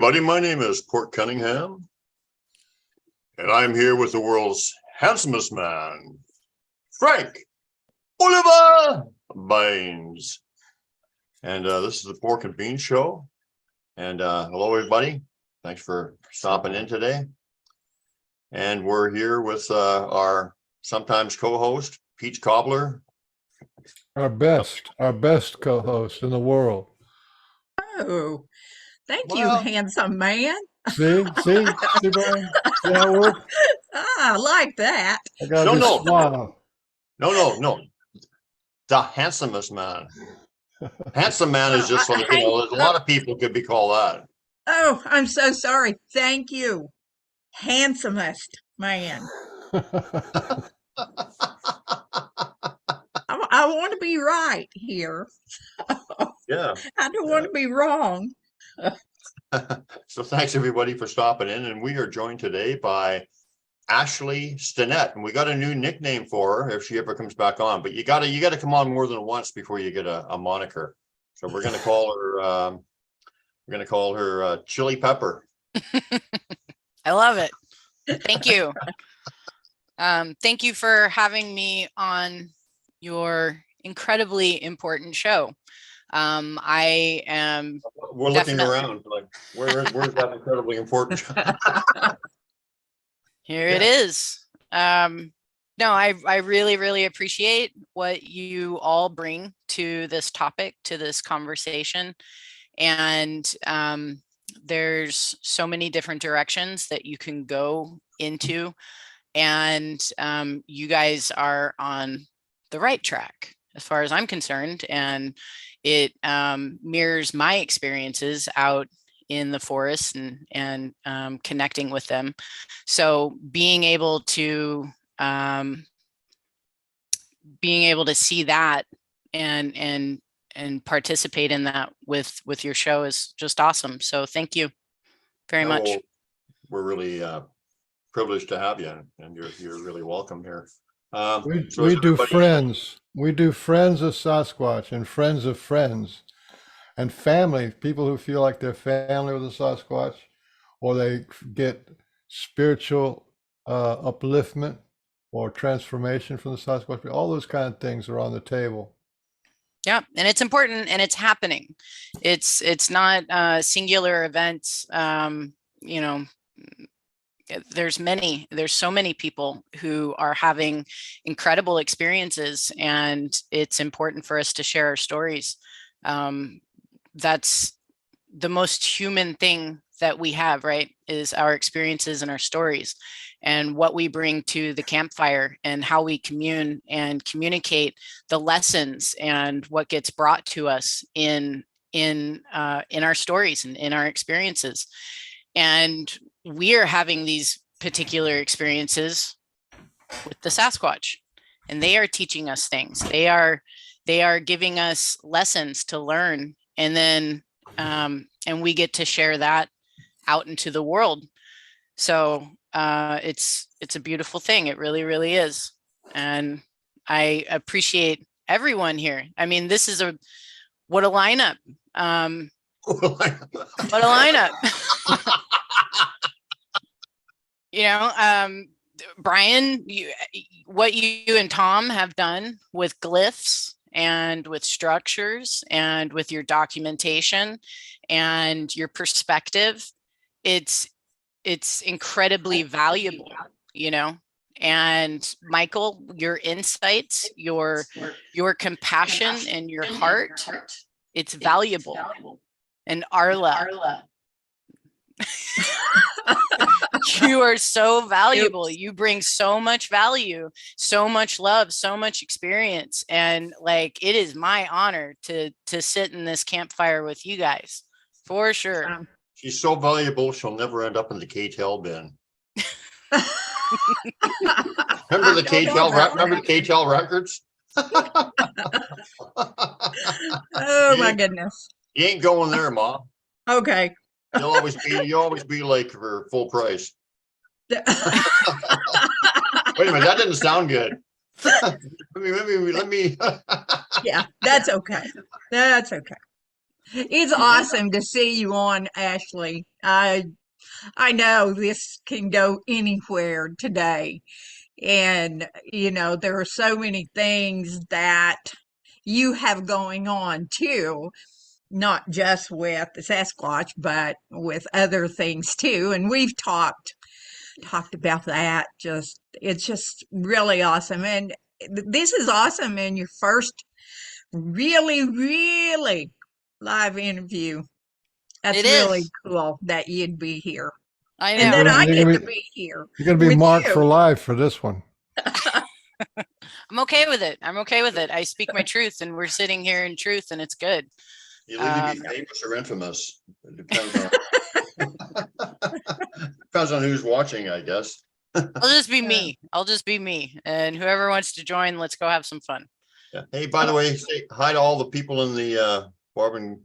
Howdy, my name is Port Cunningham, and I'm here with the world's handsomest man, Frank Oliver Baines. And this is the Pork and Beans Show. And hello, everybody. Thanks for stopping in today. And we're here with our sometimes co-host, Peach Cobbler. Our best co-host in the world. Oh, thank you, handsome man. See, Brian? See how it works? I like that. I gotta smile. No. The handsomest man. Handsome man is just like, a lot of people could be called that. Oh, I'm so sorry. Thank you. Handsomest man. I want to be right here. Yeah. I don't want to be wrong. So thanks everybody for stopping in, and we are joined today by Ashlea Stinnett, and we got a new nickname for her if she ever comes back on. But you gotta come on more than once before you get a moniker. So we're gonna call her Chili Pepper. I love it. Thank you. Thank you for having me on your incredibly important show. I am. We're looking around like, where's that incredibly important? Here it is. No, I really, really appreciate what you all bring to this topic, to this conversation. And there's so many different directions that you can go into. And you guys are on the right track as far as I'm concerned. And it mirrors my experiences out in the forest and connecting with them. So being able to see that and participate in that with your show is just awesome. So thank you very much. Well, we're really privileged to have you, and you're really welcome here. We do friends. We do friends of Sasquatch and friends of friends and family, people who feel like they're family with the Sasquatch, or they get spiritual upliftment or transformation from the Sasquatch. All those kind of things are on the table. Yeah, and it's important, and it's happening. It's not singular events. There's so many people who are having incredible experiences, and it's important for us to share our stories. That's the most human thing that we have, right? Is our experiences and our stories, and what we bring to the campfire, and how we commune and communicate the lessons and what gets brought to us in our stories and in our experiences. And we are having these particular experiences with the Sasquatch, and they are teaching us things. They are giving us lessons to learn, and then and we get to share that out into the world. So it's a beautiful thing. It really, really is. And I appreciate everyone here. I mean, this is what a lineup. What a lineup. Brian, what you and Tom have done with glyphs and with structures and with your documentation and your perspective, it's incredibly valuable, and Michael, your insights, your compassion and your heart, it's valuable. And Arla, you are so valuable. You bring so much value, so much love, so much experience. And it is my honor to sit in this campfire with you guys, for sure. She's so valuable, she'll never end up in the KTEL bin. Remember the KTEL records? Oh my goodness. You ain't going there, Mom. Okay. You'll always be like for full price. Wait a minute, that didn't sound good. let me. Yeah, that's okay. That's okay. It's awesome to see you on, Ashley. I know this can go anywhere today. And, there are so many things that you have going on too, not just with the Sasquatch, but with other things too. And we've talked about that. It's just really awesome. And this is awesome in your first really, really live interview. That's It really is. cool that you'd be here I and You're that know. gonna, I you're get gonna to be, be here you're gonna be with marked you. for life for this one. I'm okay with it. I'm okay with it. I speak my truth, and we're sitting here in truth, and it's good. You'll either be famous or infamous. It depends on depends on who's watching, I guess. I'll just be Yeah. me. I'll just be me. And whoever wants to join, let's go have some fun. Yeah. Hey, by the way, say hi to all the people in the Barb and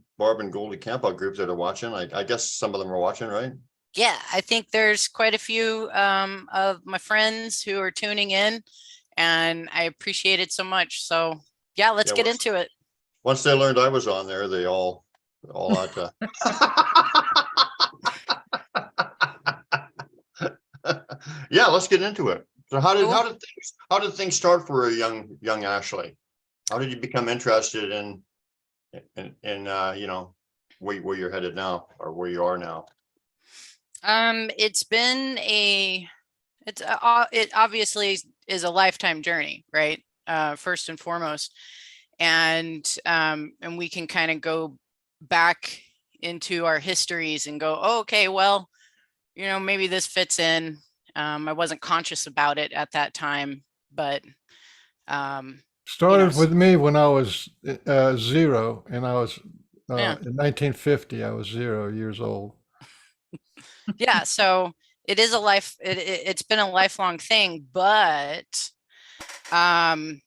Goldie Campout group that are watching. I guess some of them are watching, right? Yeah, I think there's quite a few of my friends who are tuning in, and I appreciate it so much. So yeah, let's Yeah, get into it. Once they learned I was on there, they all had to. Yeah, let's get into it. So Cool. how did things start for a young Ashley? How did you become interested in where you're headed now or where you are now? It's been it obviously is a lifetime journey, right? First and foremost. And we can kind of go back into our histories and go, oh, okay, well, maybe this fits in. I wasn't conscious about it at that time, but Started with me when I was 0, and I was yeah. in 1950. I was 0 years old. Yeah, so it is it's been a lifelong thing, but I've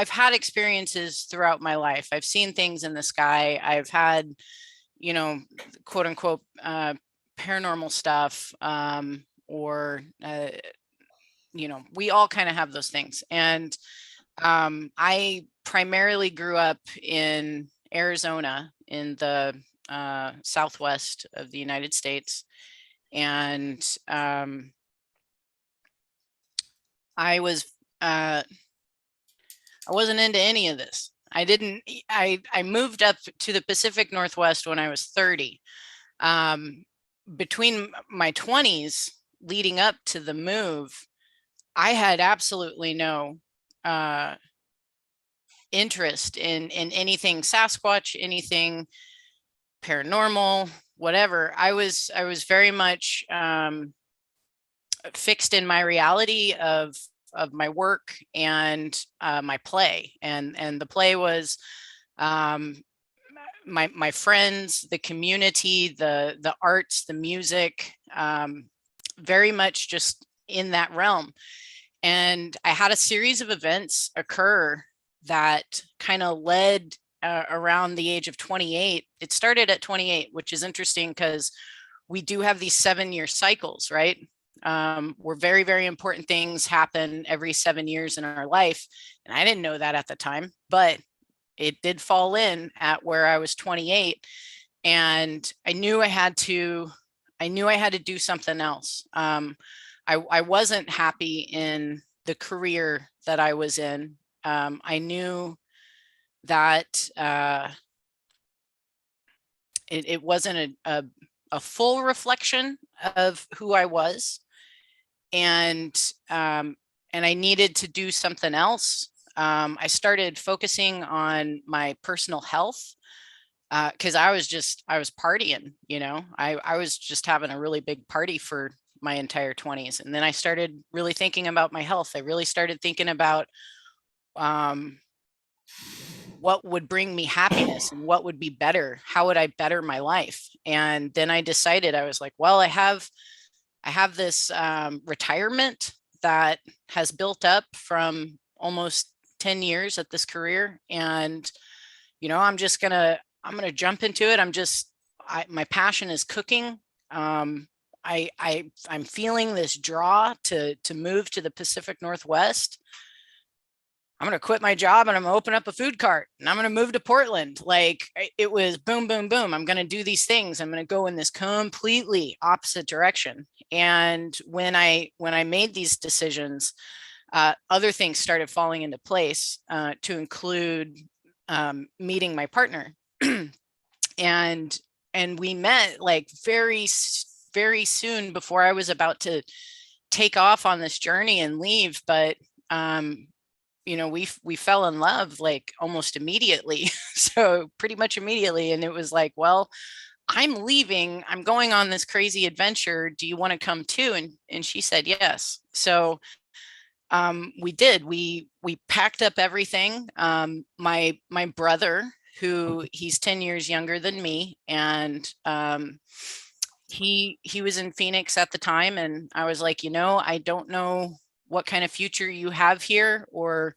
had experiences throughout my life. I've seen things in the sky. I've had, quote unquote, paranormal stuff, or we all kind of have those things. And I primarily grew up in Arizona, in the southwest of the United States. And I wasn't into any of this. I moved up to the Pacific Northwest when I was 30. Between my 20s leading up to the move, I had absolutely no interest in anything Sasquatch, anything paranormal, whatever. I was very much fixed in my reality of my work and my play, and the play was my friends, the community, the arts, the music, very much just in that realm. And I had a series of events occur that kind of led around the age of 28. It started at 28, which is interesting because we do have these 7-year cycles, right? Where very, very important things happen every 7 years in our life. And I didn't know that at the time, but it did fall in at where I was 28. And I knew I had to do something else. I wasn't happy in the career that I was in. I knew that it wasn't a full reflection of who I was, and I needed to do something else. I started focusing on my personal health because I was partying. I was just having a really big party for my entire 20s, and then I started really thinking about my health. I really started thinking about what would bring me happiness and what would be better. How would I better my life? And then I decided, I was like, well, I have this retirement that has built up from almost 10 years at this career. And, I'm going to jump into it. My passion is cooking. I'm feeling this draw to move to the Pacific Northwest. I'm going to quit my job and I'm going to open up a food cart and I'm going to move to Portland. Like it was boom, boom, boom. I'm going to do these things. I'm going to go in this completely opposite direction. And when I made these decisions, other things started falling into place, to include meeting my partner. and we met like very soon before I was about to take off on this journey and leave. But you know, we fell in love like almost immediately. So pretty much immediately. And it was like, well, I'm leaving. I'm going on this crazy adventure. Do you want to come too? And she said yes. So we did. We packed up everything. My brother, who he's 10 years younger than me, and he was in Phoenix at the time, and I was like, you know, I don't know what kind of future you have here, or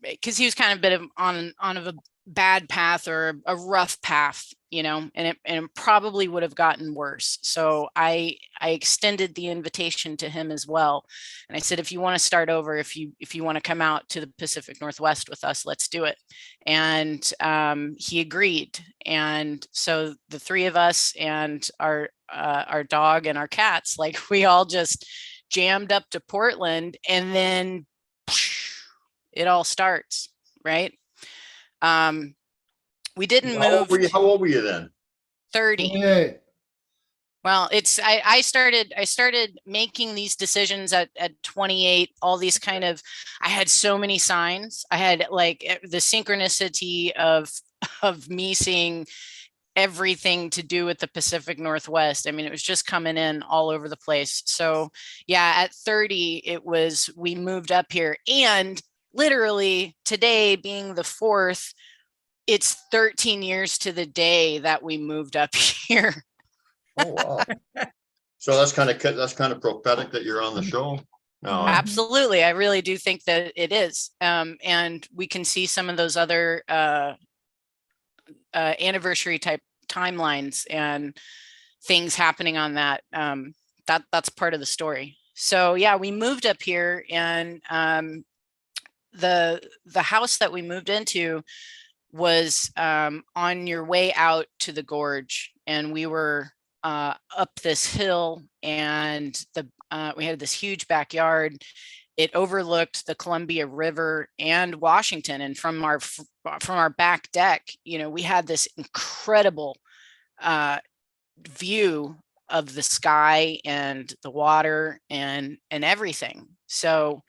because he was kind of a bit of on a bad path or a rough path, you know, and it probably would have gotten worse. So I extended the invitation to him as well. And I said, if you want to start over, if you want to come out to the Pacific Northwest with us, let's do it. And he agreed. And so the three of us and our dog and our cats, like we all just jammed up to Portland, and then it all starts, right? We didn't move. How old were you then? 30. 28. Well, it's I started making these decisions at 28. All these kind of, I had so many signs. I had like the synchronicity of me seeing everything to do with the Pacific Northwest. I mean, it was just coming in all over the place. So yeah, at 30, we moved up here, and literally today being the 4th, it's 13 years to the day that we moved up here. Oh wow! So that's kind of prophetic that you're on the show. No, Absolutely, I really do think that it is, and we can see some of those other anniversary type timelines and things happening on that. That's part of the story. So yeah, we moved up here, and the house that we moved into was on your way out to the gorge, and we were up this hill, and we had this huge backyard. It overlooked the Columbia River and Washington, and from our back deck, you know, we had this incredible view of the sky and the water and everything. So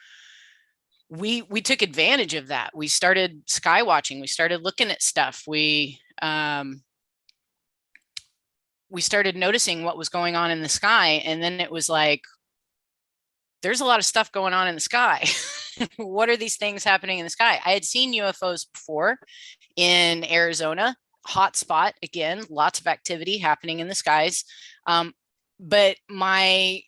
we took advantage of that. We started sky watching. We started looking at stuff. We started noticing what was going on in the sky, and then it was like, there's a lot of stuff going on in the sky. What are these things happening in the sky? I had seen UFOs before in Arizona, hot spot, again, lots of activity happening in the skies. But my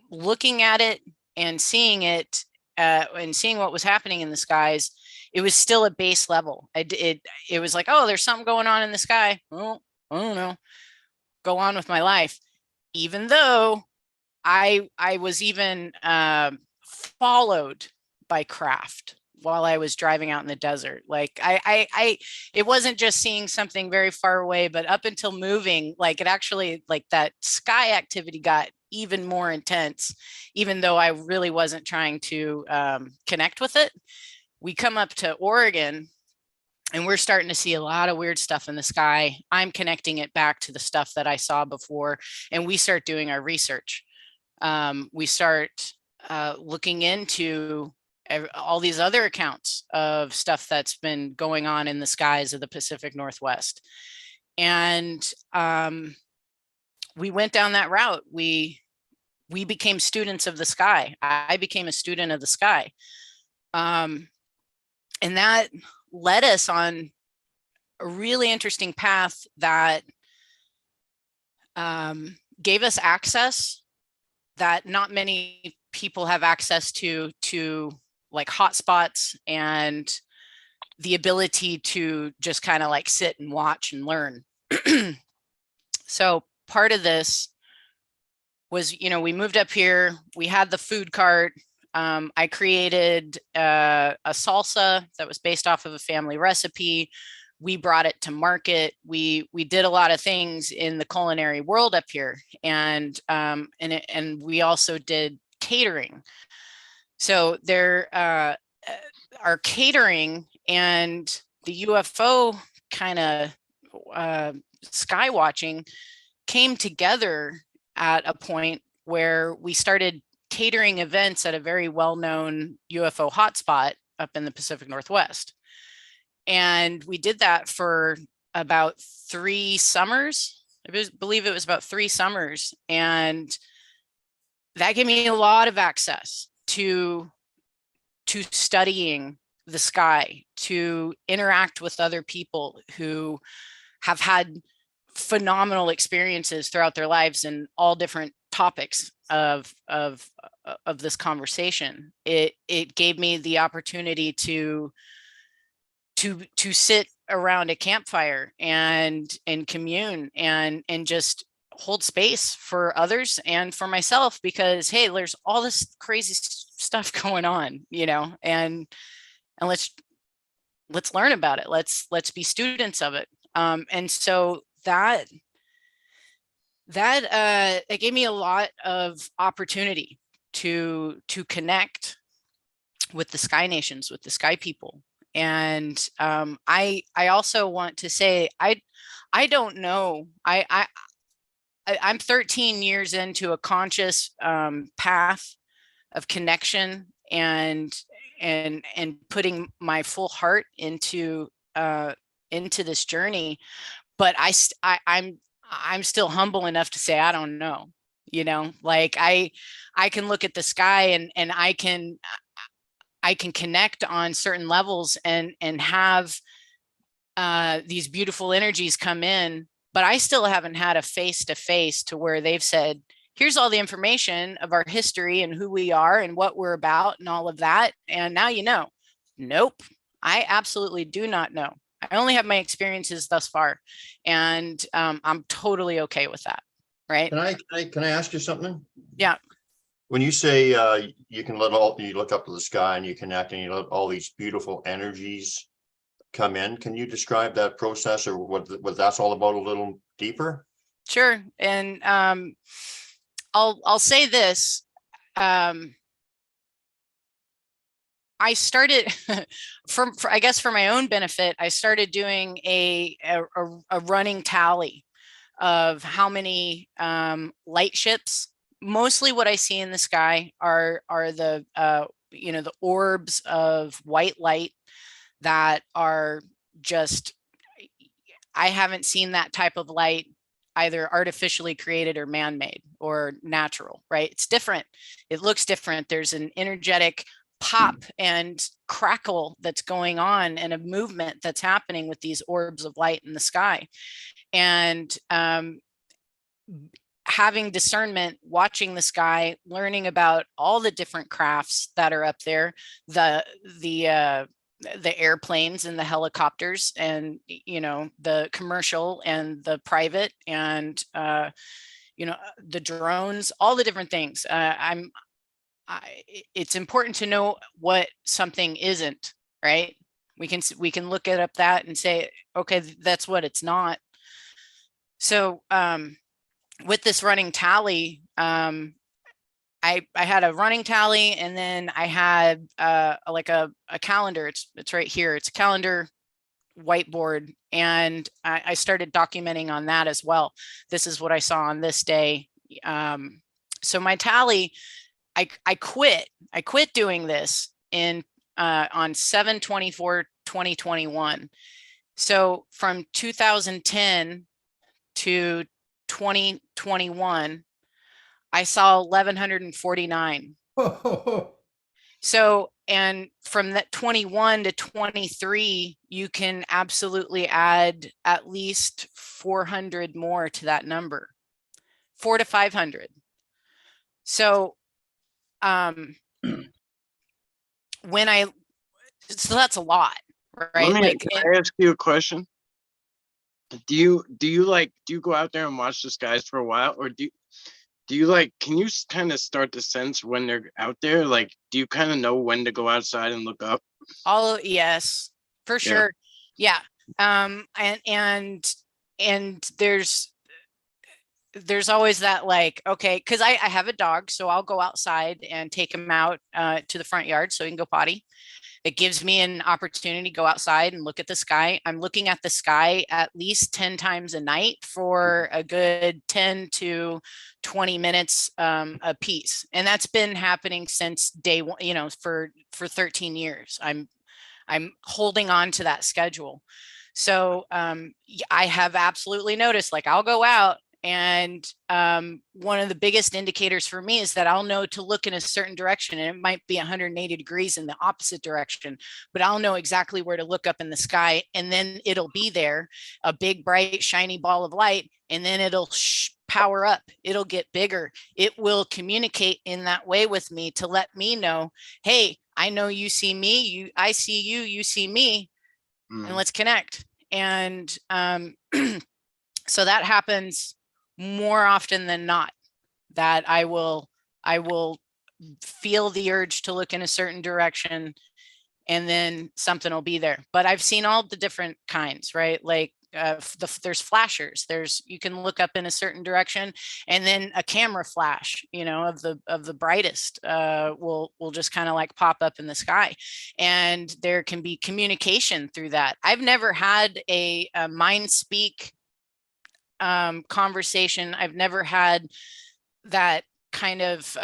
looking at it and seeing it, and seeing what was happening in the skies, it was still at base level. It was like, oh, there's something going on in the sky. Well, I don't know. Go on with my life. Even though I was even followed by craft while I was driving out in the desert. Like it wasn't just seeing something very far away, but up until moving, like it actually, like that sky activity got even more intense, even though I really wasn't trying to connect with it. We come up to Oregon, and we're starting to see a lot of weird stuff in the sky. I'm connecting it back to the stuff that I saw before, and we start doing our research. We start looking into all these other accounts of stuff that's been going on in the skies of the Pacific Northwest. And we went down that route. We became students of the sky. I became a student of the sky. And that led us on a really interesting path that gave us access that not many people have access to like hotspots and the ability to just kind of like sit and watch and learn. So part of this was, you know, we moved up here, we had the food cart, I created a salsa that was based off of a family recipe. We brought it to market. We did a lot of things in the culinary world up here, and we also did catering. So there, our catering and the UFO kind of sky watching came together at a point where we started catering events at a very well-known UFO hotspot up in the Pacific Northwest. And we did that for about 3 summers. I believe it was about 3 summers. And that gave me a lot of access to studying the sky, to interact with other people who have had phenomenal experiences throughout their lives in all different topics of this conversation. It gave me the opportunity to sit around a campfire and commune and just hold space for others and for myself, because hey, there's all this crazy stuff going on, you know, and let's learn about it. Let's be students of it. And so that it gave me a lot of opportunity to connect with the Sky Nations, with the Sky people. And I also want to say, I don't know, I'm 13 years into a conscious path of connection and putting my full heart into this journey, but I'm still humble enough to say I don't know, you know, like I can look at the sky and I can connect on certain levels and have these beautiful energies come in, but I still haven't had a face-to-face to where they've said, here's all the information of our history and who we are and what we're about and all of that, and now you know. Nope, I absolutely do not know. I only have my experiences thus far, and I'm totally okay with that. Right? Can I ask you something? Yeah. When you say you look up to the sky and you connect and you let all these beautiful energies come in, can you describe that process or what that's all about a little deeper? Sure. And I'll say this. I started I guess for my own benefit, I started doing a running tally of how many light ships. Mostly what I see in the sky are the the orbs of white light that are just, I haven't seen that type of light either artificially created or man-made or natural, right? It's different. It looks different. There's an energetic pop and crackle that's going on and a movement that's happening with these orbs of light in the sky. And having discernment, watching the sky, learning about all the different crafts that are up there, the airplanes and the helicopters and, the commercial and the private and, the drones, all the different things. It's important to know what something isn't, right? We can look it up that and say, okay, that's what it's not. So with this running tally, I had a running tally, and then I had like a calendar. It's right here. It's a calendar whiteboard, and I started documenting on that as well. This is what I saw on this day. So my tally, I quit doing this on 7/24/2021. So from 2010 to 2021, I saw 1,149. So, and from that 21 to 23, you can absolutely add at least 400 more to that number, 400 to 500. So, so that's a lot, right? Can I ask you a question? Do you go out there and watch the skies for a while, or do do you like, can you kind of start to sense when they're out there? Like, do you kind of know when to go outside and look up? Yes, for sure. Yeah. And there's always that, like, okay, because I have a dog, so I'll go outside and take him out to the front yard so he can go potty. It gives me an opportunity to go outside and look at the sky. I'm looking at the sky at least 10 times a night for a good 10 to 20 minutes a piece. And that's been happening since day one, for 13 years. I'm holding on to that schedule. So I have absolutely noticed, like, I'll go out, and one of the biggest indicators for me is that I'll know to look in a certain direction, and it might be 180 degrees in the opposite direction, but I'll know exactly where to look up in the sky, and then it'll be there, a big, bright, shiny ball of light, and then it'll power up. It'll get bigger. It will communicate in that way with me to let me know, hey, I know you see me, I see you, you see me, and let's connect. And so that happens more often than not, that I will feel the urge to look in a certain direction, and then something will be there. But I've seen all the different kinds, right? Like there's flashers. You can look up in a certain direction, and then a camera flash, of the brightest will just kind of like pop up in the sky, and there can be communication through that. I've never had a mind speak conversation. I've never had that kind of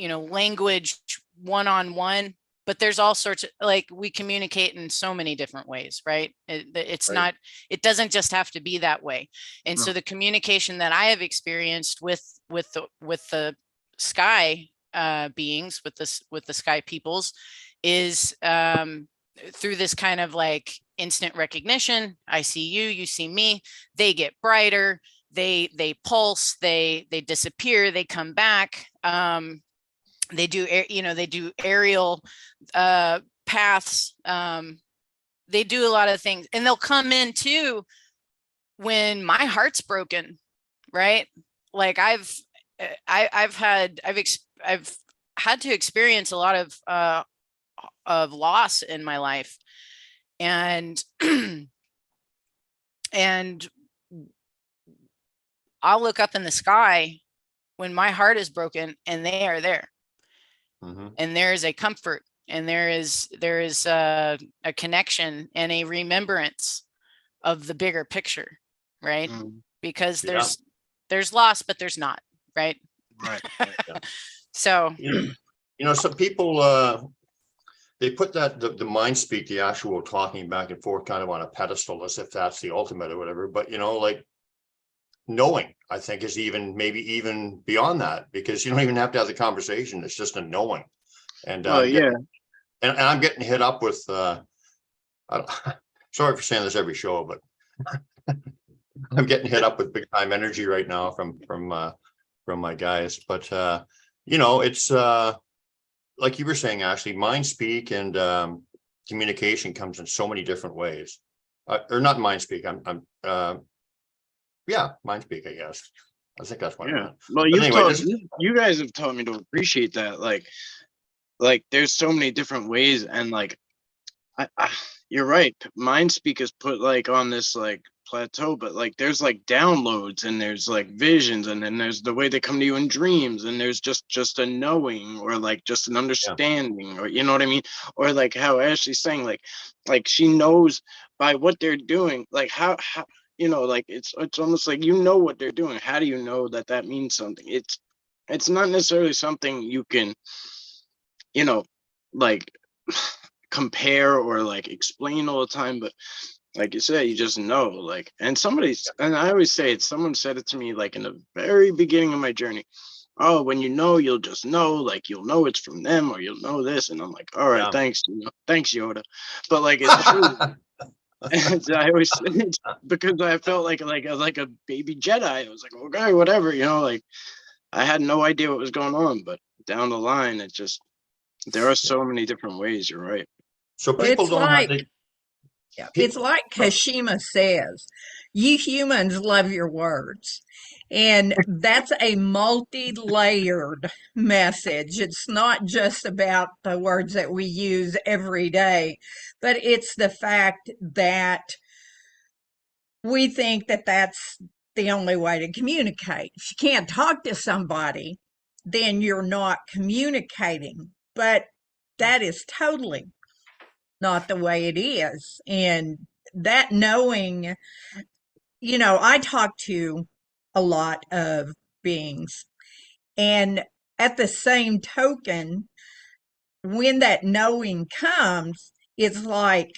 language one-on-one, but there's all sorts of, like, we communicate in so many different ways, right? It's right. It doesn't just have to be that way. And so the communication that I have experienced with the sky beings, with the sky peoples, is through this kind of like instant recognition. I see you, you see me. They get brighter, they pulse, they disappear, they come back. They do aerial paths. They do a lot of things, and they'll come in too when my heart's broken, right? Like I've had to experience a lot of loss in my life, and and I'll look up in the sky when my heart is broken, and they are there. And there is a comfort, and there is a connection and a remembrance of the bigger picture, right? Because there's loss, but there's not, right? Right. So some people they put the mind speak, the actual talking back and forth, kind of on a pedestal, as if that's the ultimate or whatever. But like knowing, I think, is maybe even beyond that, because you don't even have to have the conversation. It's just a knowing. And and I'm getting hit up with sorry for saying this every show, but I'm getting hit up with big time energy right now from my guys. But it's like you were saying, Ashley, mind speak and communication comes in so many different ways. Or not mind speak. Mind speak, I guess. I think that's what I meant. Well, you guys have taught me to appreciate that. Like there's so many different ways, and like you're right. Mind speak is put like on this like plateau, but like there's like downloads, and there's like visions, and then there's the way they come to you in dreams, and there's just a knowing, or like just an understanding, or you know what I mean? Or like how Ashley's saying, like she knows by what they're doing, like how like it's almost like what they're doing. How do you know that means something? It's not necessarily something you can like compare or like explain all the time, but like you said, you just know. Like, and I always say it, someone said it to me like in the very beginning of my journey. Oh, when you'll just know, like you'll know it's from them, or you'll know this. And I'm like, all right, thanks Yoda. But like it's true. And I always because I felt like a baby Jedi. I was like, okay, whatever, like I had no idea what was going on, but down the line, there are so many different ways. You're right. So people don't have to. It's like Kashima says, you humans love your words. And that's a multi-layered message. It's not just about the words that we use every day, but it's the fact that we think that that's the only way to communicate. If you can't talk to somebody, then you're not communicating. But that is totally not the way it is. And that knowing, I talk to a lot of beings. And at the same token, when that knowing comes, it's like,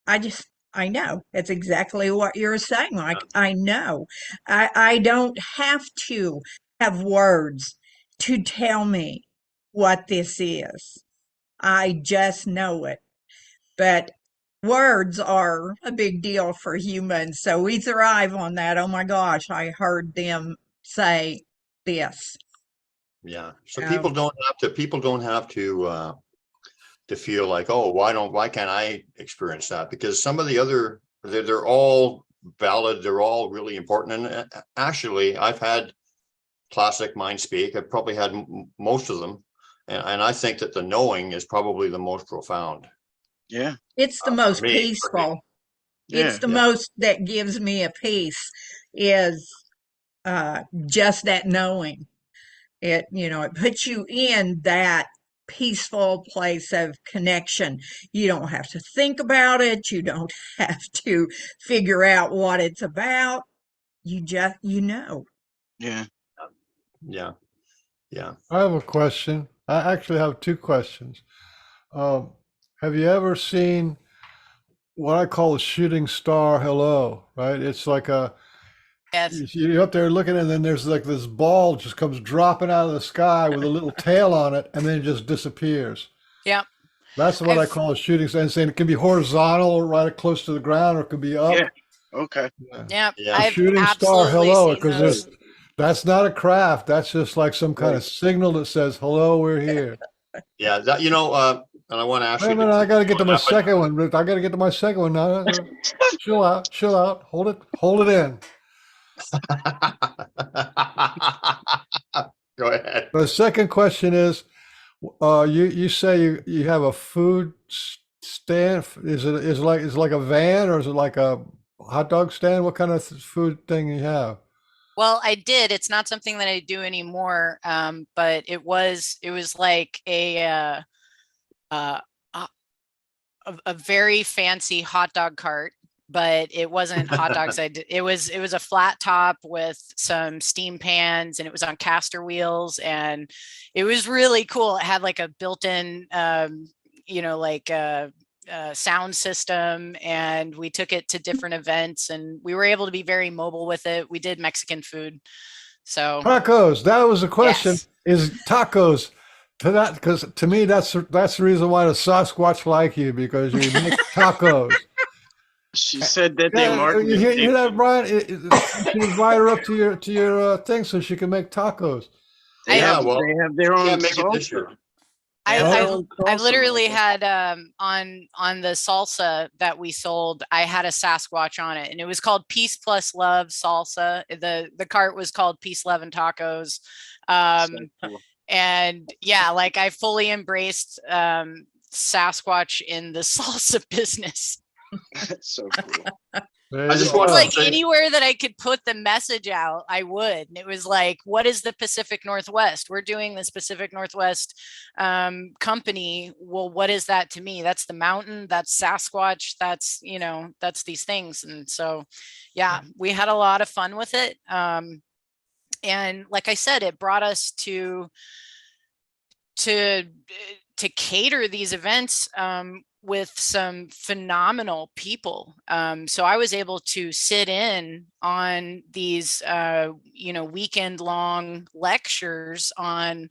I know. That's exactly what you're saying. Like, I know. I don't have to have words to tell me what this is. I just know it. But words are a big deal for humans. So we thrive on that. Oh my gosh, I heard them say this. Yeah. So Um, people don't have to feel like, oh, why can't I experience that? Because some of the other, they're all valid. They're all really important. And actually, I've had classic mind speak. I've probably had most of them. And I think that the knowing is probably the most profound. Yeah. it's the For most me. peaceful. Yeah. It's the Yeah. most that gives me a peace is just that knowing. It puts you in that peaceful place of connection. You don't have to think about it. You don't have to figure out what it's about. You just, Yeah. Yeah. Yeah. I have a question. I actually have two questions. Um, have you ever seen what I call a shooting star hello, right? It's like Yes. you're up there looking, and then there's like this ball just comes dropping out of the sky with a little tail on it, and then it just disappears. Yeah. That's what I I've call a shooting star. And saying it can be horizontal or right close to the ground, or it can be up. Yeah. Okay. Yeah. yeah, Yeah. A I've shooting star absolutely hello, seen because those. that's not a craft. That's just like some kind of Right. signal that says, "Hello, we're here." Yeah. That, and I want to ask Wait a you minute, I got to get to my that, but second one. I got to get to my second one now. Chill out, chill out. Hold it in. Go ahead. The second question is, you say you have a food stand. Is it like a van, or is it like a hot dog stand? What kind of food thing you have? Well, I did. It's not something that I do anymore. But it was like uh, a, a very fancy hot dog cart, but it wasn't hot dogs. It was a flat top with some steam pans, and it was on caster wheels, and it was really cool. It had like a built-in, like sound system, and we took it to different events, and we were able to be very mobile with it. We did Mexican food. So Tacos. That was the question. yes. Is tacos to that? Because to me, that's the reason why the Sasquatch like you, because you make tacos. She said that they Yeah, you marketed. hear that, Brian? You should invite her up to your thing so she can make tacos. They I Yeah. have Well, they have their we own can't make it this salsa. year. They have I, their I've own I've salsa literally maker. had on the salsa that we sold, I had a Sasquatch on it, and it was called Peace Plus Love Salsa. The cart was called Peace, Love, and Tacos. So Um, cool. and yeah, like I fully embraced Sasquatch in the salsa business. That's so cool. There I you just It's wanted go. to like say, anywhere that I could put the message out, I would. And it was like, what is the Pacific Northwest? We're doing this Pacific Northwest company. Well, what is that to me? That's the mountain, that's Sasquatch, that's these things. And so, yeah, we had a lot of fun with it. And like I said, it brought us to cater these events with some phenomenal people. So I was able to sit in on these, weekend long lectures on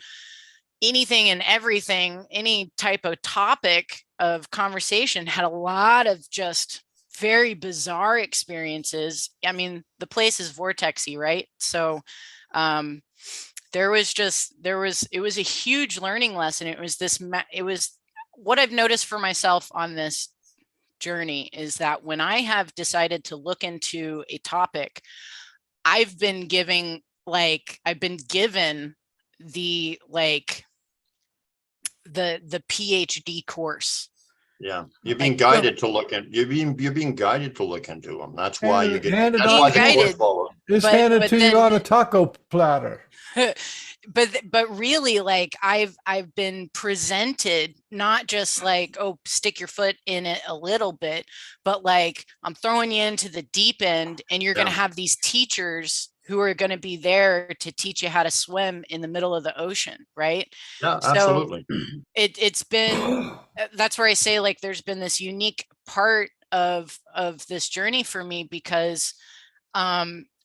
anything and everything, any type of topic of conversation. Had a lot of just very bizarre experiences. I mean, the place is vortexy, right? So it was a huge learning lesson. It was what I've noticed for myself on this journey is that when I have decided to look into a topic, I've been given the the PhD course. Yeah, you're being Like, guided to look in. You're being guided to look into them. That's why you get. Handed That's on- why the Being course guided. follows. It's But- handed but to you then- on a taco platter. but really, like, I've been presented not just like, oh, stick your foot in it a little bit, but like, I'm throwing you into the deep end, and you're going to Yeah. have these teachers who are going to be there to teach you how to swim in the middle of the ocean, right? Yeah, So- absolutely. It's been that's where I say, like, there's been this unique part of this journey for me, because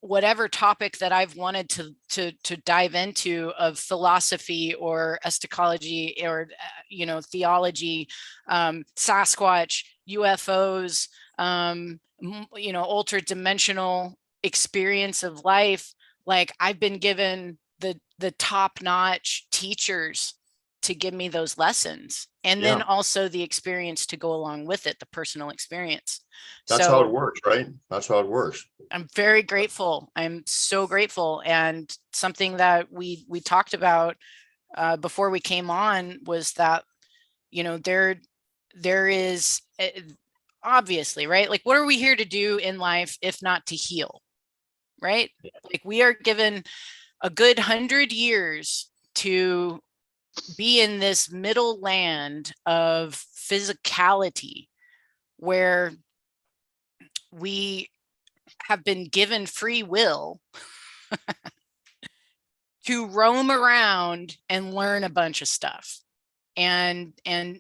whatever topic that I've wanted to dive into of philosophy or eschatology or theology, Sasquatch, UFOs, ultra dimensional experience of life, like, I've been given the top-notch teachers to give me those lessons, and then Yeah. also the experience to go along with it, the personal experience. That's how it works, right? That's how it works. I'm very grateful. I'm so grateful. And something that we talked about before we came on was that, there is obviously, right? Like, what are we here to do in life if not to heal, right? Like, we are given a good 100 years to be in this middle land of physicality, where we have been given free will to roam around and learn a bunch of stuff. And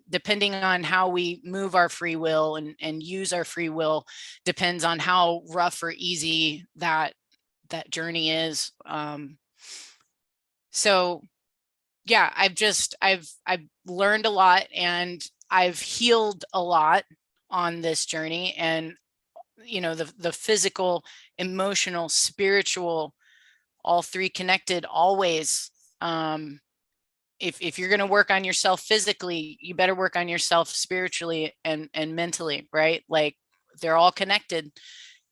depending on how we move our free will and use our free will depends on how rough or easy that journey is. So yeah, I've learned a lot, and I've healed a lot on this journey. And the physical, emotional, spiritual, all three connected always. If you're going to work on yourself physically, you better work on yourself spiritually and mentally, right? Like, they're all connected,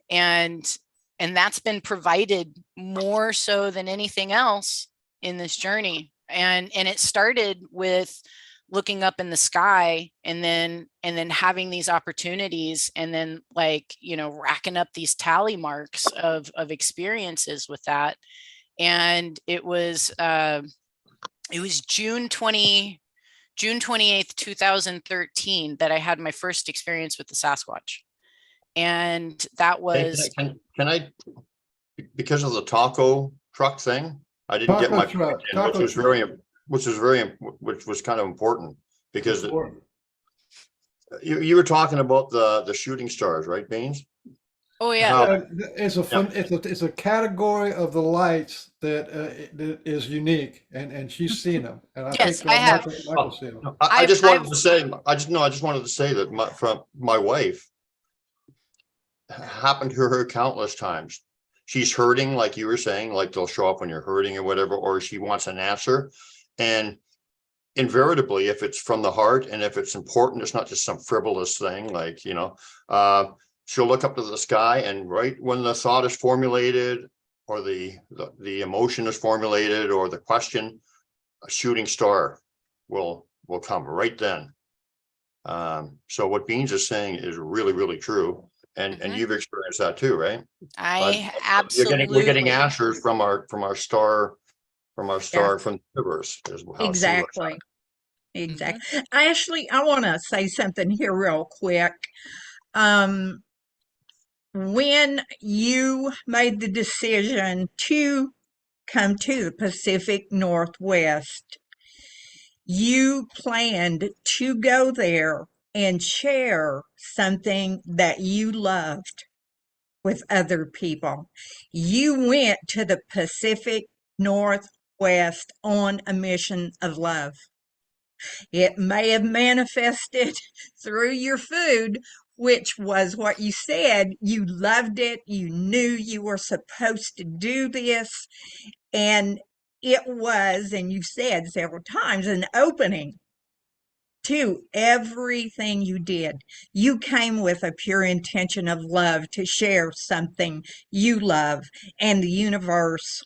and that's been provided more so than anything else in this journey. And it started with looking up in the sky, and then having these opportunities, and then, like, racking up these tally marks of experiences with that. And it was June 28th, 2013 that I had my first experience with the Sasquatch. And that was Can I, because of the taco truck thing, I didn't get Taco my truck, point in, which was kind of important, because you were talking about the shooting stars, right, Baines? oh yeah. How- It's a category of the lights that is unique, and she's seen them, and I Yes, think I have. Michael's seen them. I just wanted I've- to say, I just wanted to say that my wife happened to her countless times. She's hurting, like you were saying, like they'll show up when you're hurting or whatever, or she wants an answer. And invariably, if it's from the heart and if it's important, it's not just some frivolous thing, like, she'll look up to the sky, and right when the thought is formulated, or the emotion is formulated, or the question, a shooting star will come right then. So what Beans is saying is really, really true. And you've experienced that too, right? I absolutely. We're getting answers from our star, from the universe. Exactly. Exactly. Ashley, I want to say something here real quick. When you made the decision to come to the Pacific Northwest, you planned to go there and share something that you loved with other people. You went to the Pacific Northwest on a mission of love. It may have manifested through your food, which was what you said. You loved it. You knew you were supposed to do this. And it was, and you said several times, an opening to everything you did. You came with a pure intention of love to share something you love, and the universe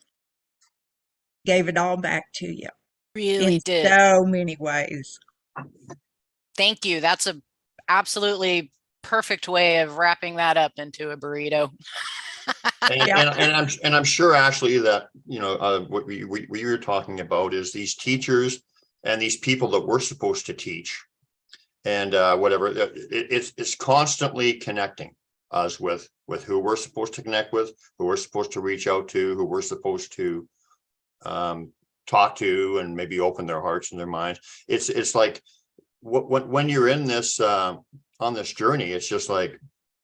gave it all back to you Really in did. so many ways. Thank you. That's a absolutely perfect way of wrapping that up into a burrito. And I'm sure, Ashley, that what we were talking about is these teachers and these people that we're supposed to teach, and whatever, it's constantly connecting us with who we're supposed to connect with, who we're supposed to reach out to, who we're supposed to talk to, and maybe open their hearts and their minds. It's like when you're in this on this journey, it's just like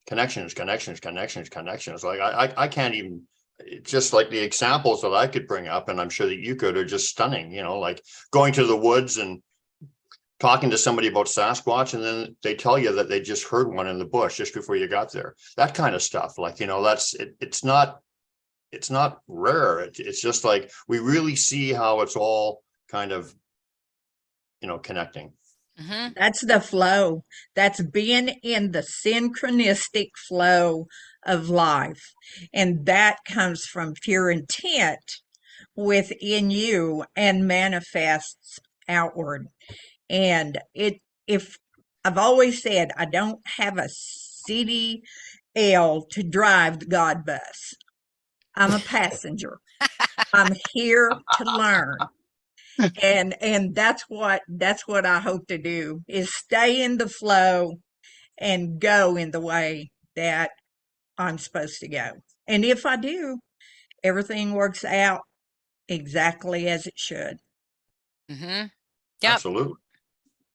connections. Like I can't even, it's just like the examples that I could bring up, and I'm sure that you could, are just stunning, like going to the woods and talking to somebody about Sasquatch, and then they tell you that they just heard one in the bush just before you got there. That kind of stuff, like, that's it's not rare. It's just like we really see how it's all kind of connecting. Mm-hmm. That's the flow. That's being in the synchronistic flow of life. And that comes from pure intent within you and manifests outward. And if I've always said, I don't have a CDL to drive the God bus. I'm a passenger. I'm here to learn. And that's what I hope to do, is stay in the flow and go in the way that I'm supposed to go. And if I do, everything works out exactly as it should. Mm-hmm. Yeah. Absolutely.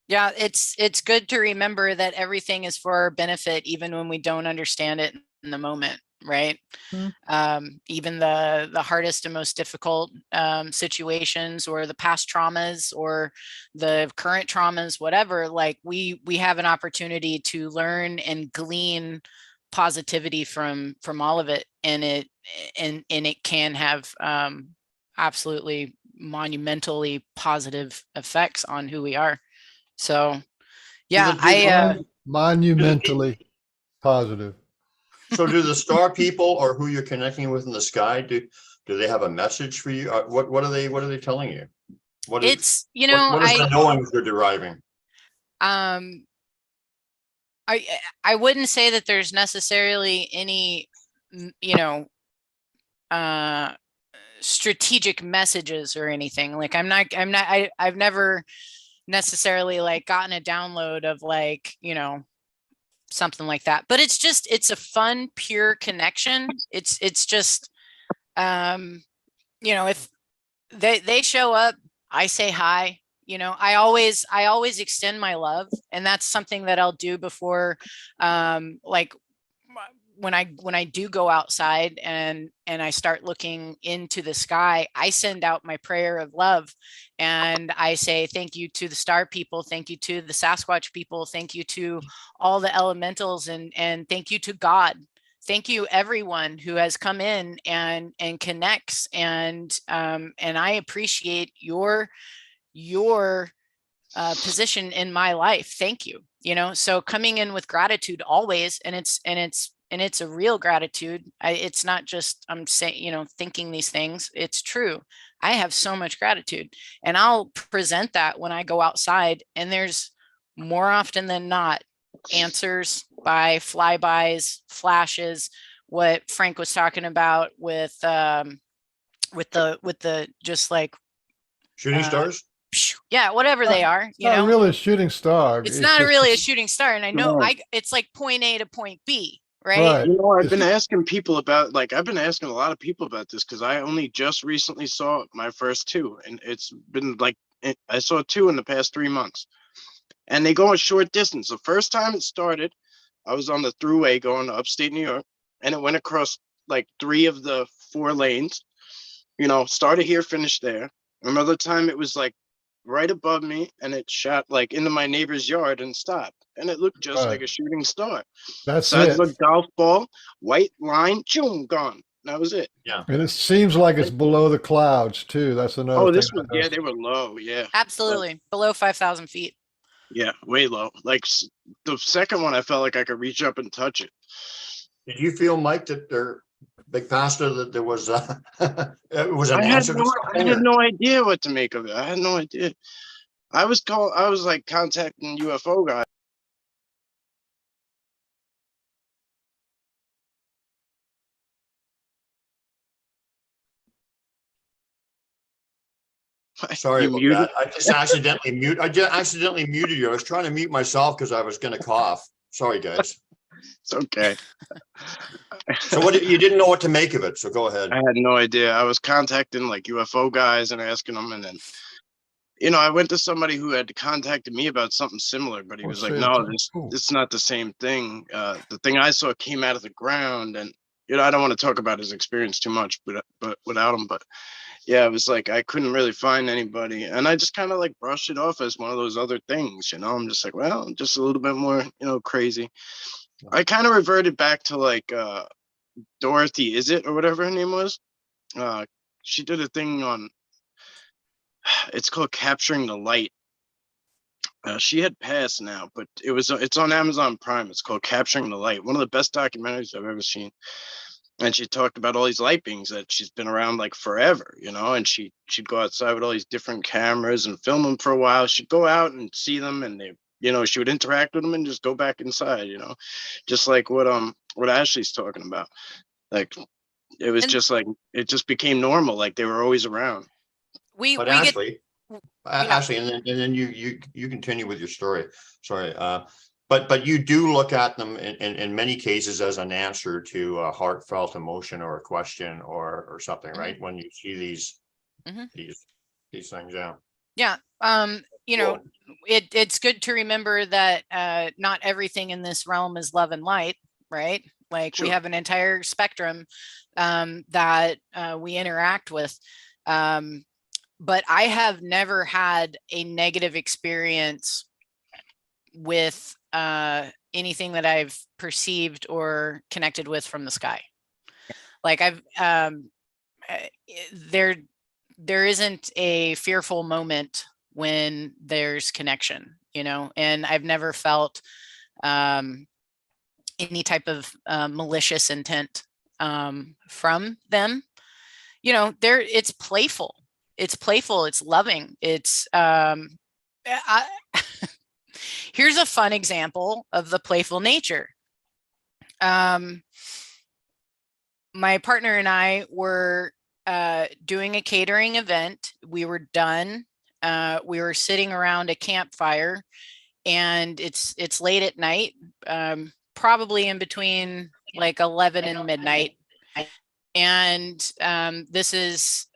Yeah, it's good to remember that everything is for our benefit, even when we don't understand it in the moment, right? Even the hardest and most difficult situations, or the past traumas, or the current traumas, whatever, like we have an opportunity to learn and glean positivity from all of it, and it can have absolutely monumentally positive effects on who we are. So yeah, monumentally positive. So do the star people, or who you're connecting with in the sky, do they have a message for you? What are they telling you? What is the knowing they're deriving? I wouldn't say that there's necessarily any strategic messages or anything. Like I've never necessarily like gotten a download of like something like that, but it's a fun, pure connection. It's just if they show up, I say hi. I always extend my love, and that's something that I'll do before like when I do go outside and I start looking into the sky, I send out my prayer of love, and I say thank you to the star people, thank you to the Sasquatch people, thank you to all the elementals, and thank you to God. Thank you everyone who has come in and connects, and I appreciate your position in my life. Thank you. So coming in with gratitude always, and it's a real gratitude. It's not just I'm saying, thinking these things. It's true. I have so much gratitude, and I'll present that when I go outside. And there's more often than not answers by flybys, flashes. What Frank was talking about with the just like shooting stars. Yeah, whatever they are. It's not really a shooting star. It's not really a shooting star, and I know it's like point A to point B. Right. I've been asking people about, I've been asking a lot of people about this, because I only just recently saw my first two, and it's been I saw two in the past 3 months, and they go a short distance. The first time it started, I was on the thruway going to upstate New York, and it went across 3 of the 4 lanes, started here, finished there. Another time it was right above me, and it shot into my neighbor's yard and stopped, and it looked just like a shooting star. That's Size it. of a golf ball, white line, boom, gone. That was it. Yeah. And it seems like it's below the clouds too. That's another thing. This one, they were low. Yeah. Absolutely. Below 5,000 feet. Yeah, way low. Like the second one, I felt like I could reach up and touch it. Did you feel, Mike, that there, Big Pastor, that there was it was an I had answer to no, I something? had Or- no idea what to make of it. I had no idea. I was like contacting UFO guys. Sorry You about muted? that. I just accidentally muted you. I was trying to mute myself because I was going to cough. Sorry, guys. It's okay. So you didn't know what to make of it. So go ahead. I had no idea. I was contacting like UFO guys and asking them, and then I went to somebody who had contacted me about something similar, but he was like, "No, this is not the same thing. The thing I saw came out of the ground." And I don't want to talk about his experience too much, but without him, but yeah, it was like I couldn't really find anybody, and I just kind of like brushed it off as one of those other things. I'm just like, well, just a little bit more, crazy. I kind of reverted back to like Dorothy, is it, or whatever her name was. She did a thing on, it's called Capturing the Light. She had passed now, but it's on Amazon Prime. It's called Capturing the Light. One of the best documentaries I've ever seen. And she talked about all these light beings that she's been around like forever, and she'd go outside with all these different cameras and film them for a while. She'd go out and see them, and she would interact with them and just go back inside, just like what Ashley's talking about. Like it was just like it just became normal, like they were always around. But Ashley, and then you continue with your story. Sorry. But you do look at them in many cases as an answer to a heartfelt emotion or a question or something, right? When you see these things, yeah. Yeah. It's good to remember that not everything in this realm is love and light, right? Like we have an entire spectrum that we interact with. But I have never had a negative experience with anything that I've perceived or connected with from the sky. Like there isn't a fearful moment when there's connection, and I've never felt any type of malicious intent from them. It's playful. It's loving. Here's a fun example of the playful nature. My partner and I were doing a catering event. We were done. We were sitting around a campfire, and it's late at night, probably in between like 11 and midnight. And this is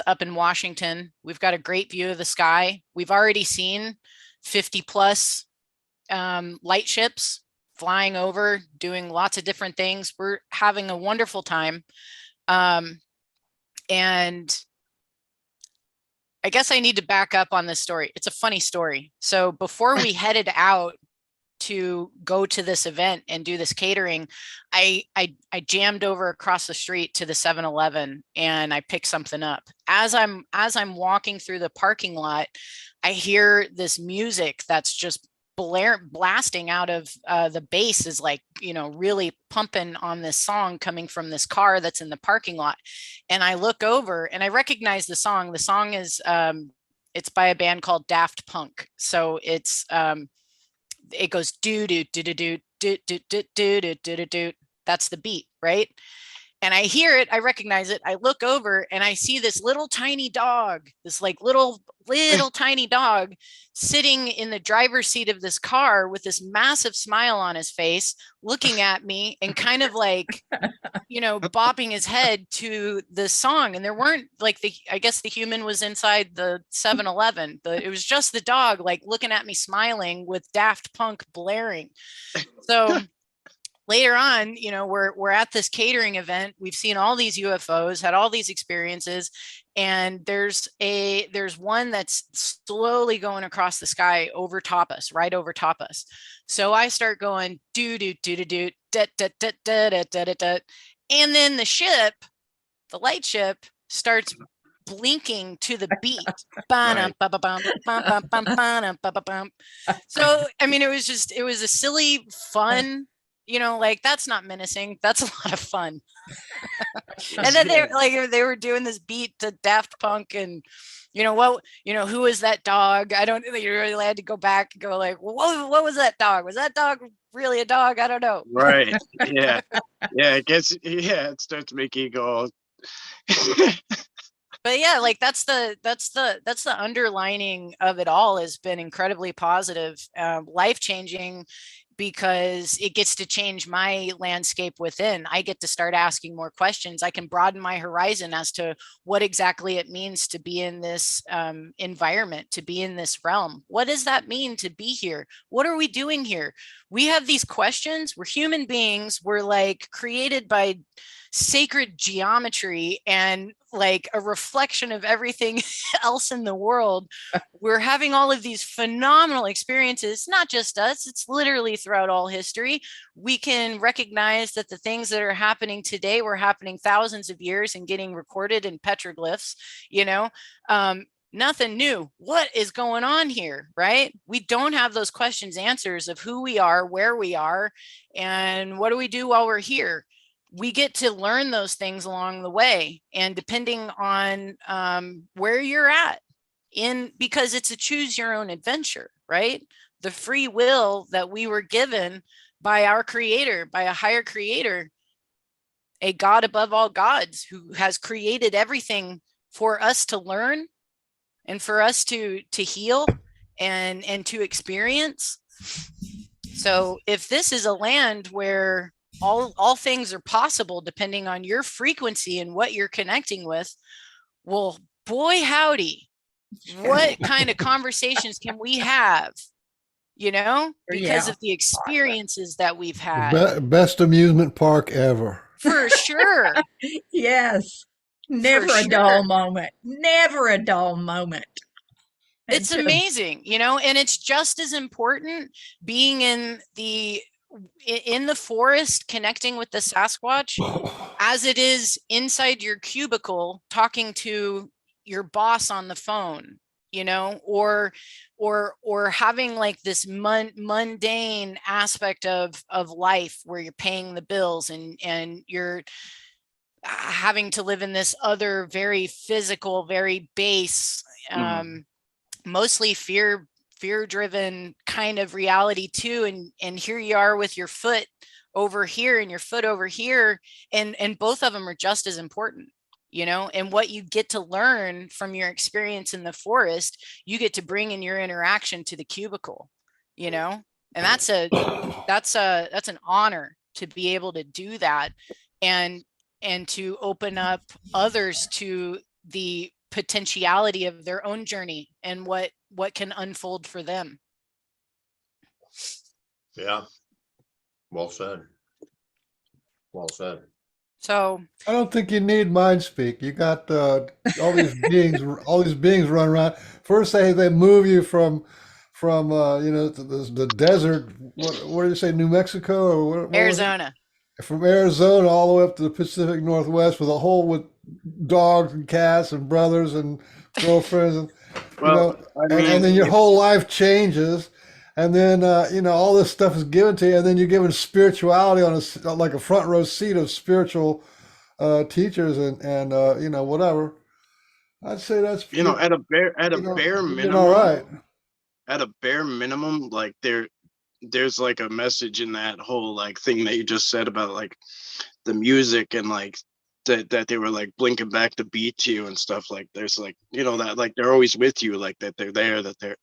up in Washington. We've got a great view of the sky. We've already seen 50 plus light ships flying over, doing lots of different things. We're having a wonderful time. And I guess I need to back up on this story. It's a funny story. So before we headed out to go to this event and do this catering, I jammed over across the street to the 7-Eleven and I picked something up. As I'm walking through the parking lot, I hear this music that's just blasting out of the bass is like, really pumping on this song coming from this car that's in the parking lot. And I look over and I recognize the song. The song is it's by a band called Daft Punk. So it goes do do do do do do do do do do do. That's the beat, right? And I hear it, I recognize it. I look over and I see this little tiny dog, this like little tiny dog sitting in the driver's seat of this car with this massive smile on his face, looking at me and kind of like, bopping his head to the song. And there weren't like I guess the human was inside the 7-Eleven, but it was just the dog like looking at me smiling with Daft Punk blaring. So later on, we're at this catering event. We've seen all these UFOs, had all these experiences, and there's one that's slowly going across the sky right over top us. So I start going do do do do do da da da da da da da, and then the light ship starts blinking to the beat. Ba-dum, ba-ba-bum, bum, bum, bum, ba-dum, ba-ba-bum. So, I mean, it was a silly, fun, like that's not menacing. That's a lot of fun. And then they were doing this beat to Daft Punk and who is that dog? I don't think you really had to go back and go like, what was that dog? Was that dog really a dog? I don't know. Right. Yeah. Yeah. It starts making you go. But yeah, like that's the underlining of it all has been incredibly positive, life-changing, because it gets to change my landscape within. I get to start asking more questions. I can broaden my horizon as to what exactly it means to be in this environment, to be in this realm. What does that mean to be here? What are we doing here? We have these questions. We're human beings. We're like created by sacred geometry and like a reflection of everything else in the world. We're having all of these phenomenal experiences, not just us, it's literally throughout all history. We can recognize that the things that are happening today were happening thousands of years and getting recorded in petroglyphs, nothing new. What is going on here, right? We don't have those questions answers of who we are, where we are, and what do we do while we're here. We get to learn those things along the way, and depending on where you're at because it's a choose your own adventure, right? The free will that we were given by our creator, by a higher creator, a God above all gods, who has created everything for us to learn and for us to heal and to experience. So if this is a land where all things are possible depending on your frequency and what you're connecting with, well, boy howdy, what kind of conversations can we have, because of the experiences that we've had. Best amusement park ever. For sure. Yes. Never a dull moment. Never a dull moment. It's amazing, and it's just as important being in the forest connecting with the Sasquatch as it is inside your cubicle talking to your boss on the phone, or having like this mundane aspect of life where you're paying the bills and you're having to live in this other very physical, very base, mostly fear-driven kind of reality too. And here you are with your foot over here and your foot over here, and both of them are just as important, and what you get to learn from your experience in the forest, you get to bring in your interaction to the cubicle, and that's an honor to be able to do that, and to open up others to the potentiality of their own journey and what can unfold for them. Yeah. Well said. Well said. So I don't think you need mind speak. You got all these beings running around. First they move you from the desert. What did you say, New Mexico or what Arizona? From Arizona all the way up to the Pacific Northwest with with dogs and cats and brothers and girlfriends and and then your whole life changes, and then all this stuff is given to you, and then you're given spirituality on like a front row seat of spiritual teachers and whatever. I'd say that's at a bare minimum. All right. At a bare minimum, like there's like a message in that whole like thing that you just said about like the music and like that they were like blinking back the beat to you and stuff. Like there's like that like they're always with you, like that they're there, that they're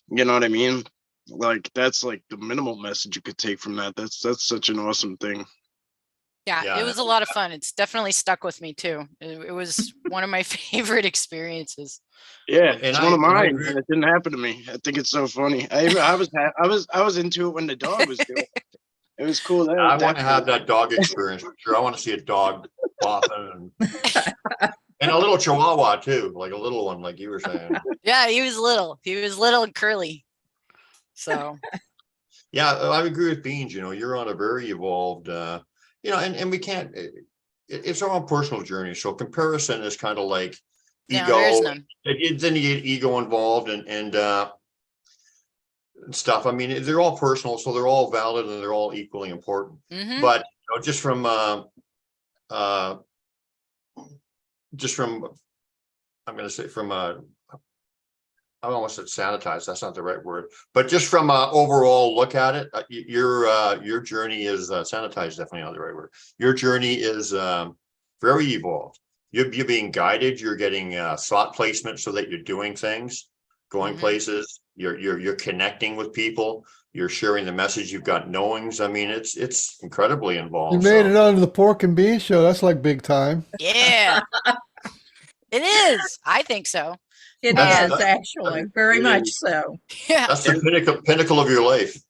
what I mean. Like that's like the minimal message you could take from that. That's such an awesome thing. Yeah, it was a lot of fun. It's definitely stuck with me too. It was one of my favorite experiences. Yeah, it's one of mine, and it didn't happen to me. I think it's so funny. I was into it when the dog was doing it. It was cool. I want to have that dog experience for sure. I want to see a dog bopping and a little chihuahua too, like a little one, like you were saying. Yeah, he was little. He was little and curly. So. Yeah, I agree with Beans. You're on a very evolved, and we can't. It's our own personal journey. So comparison is kind of like, No, there is ego. none. Then you get ego involved and stuff. I mean, they're all personal, so they're all valid and they're all equally important. Mhm. But just from I'm going to say from I almost said sanitized. That's not the right word, but just from a overall look at it, your journey is sanitized. Definitely not the right word. Your journey is very evolved. You're being guided. You're getting thought placement so that you're doing things, going Mhm. places. You're connecting with people. You're sharing the message. You've got knowings. I mean, it's incredibly You involved. made So it onto the Pork and Bean show. That's like big time. Yeah, it is. I think so. It That's- is actually very it much is. so. Yeah. that's the pinnacle of your life.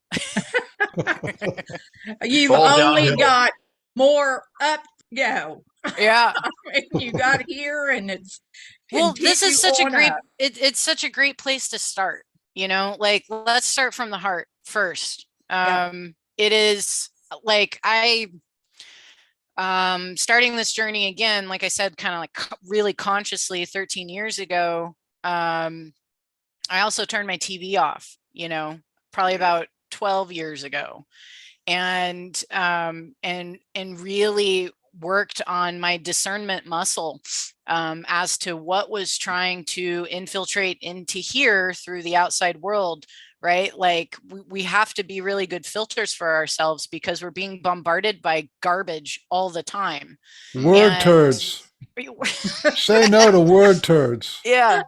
You've all only downhill. got more up to go. Yeah. I mean, you got here and it's Well, this continue is such a on great up. it's such a great place to start, like let's start from the heart first. Yeah. It is like I starting this journey again, like I said, kind of like really consciously 13 years ago. I also turned my TV off, probably about 12 years ago, and really worked on my discernment muscle as to what was trying to infiltrate into here through the outside world, right? Like we have to be really good filters for ourselves because we're being bombarded by garbage all the time. Word And- turds. Say no to word turds. Yeah.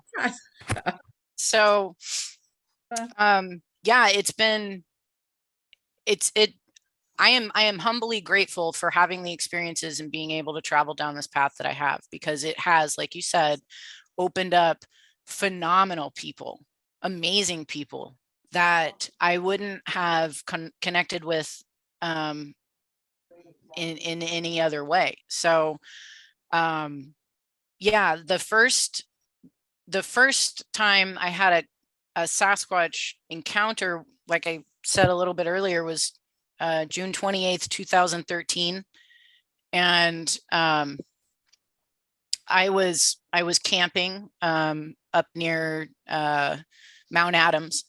So, yeah, I am humbly grateful for having the experiences and being able to travel down this path that I have, because it has, like you said, opened up phenomenal people, amazing people that I wouldn't have connected with in any other way. So, yeah, the first time I had a Sasquatch encounter, like I said a little bit earlier, was June 28th, 2013. And I was camping up near Mount Adams.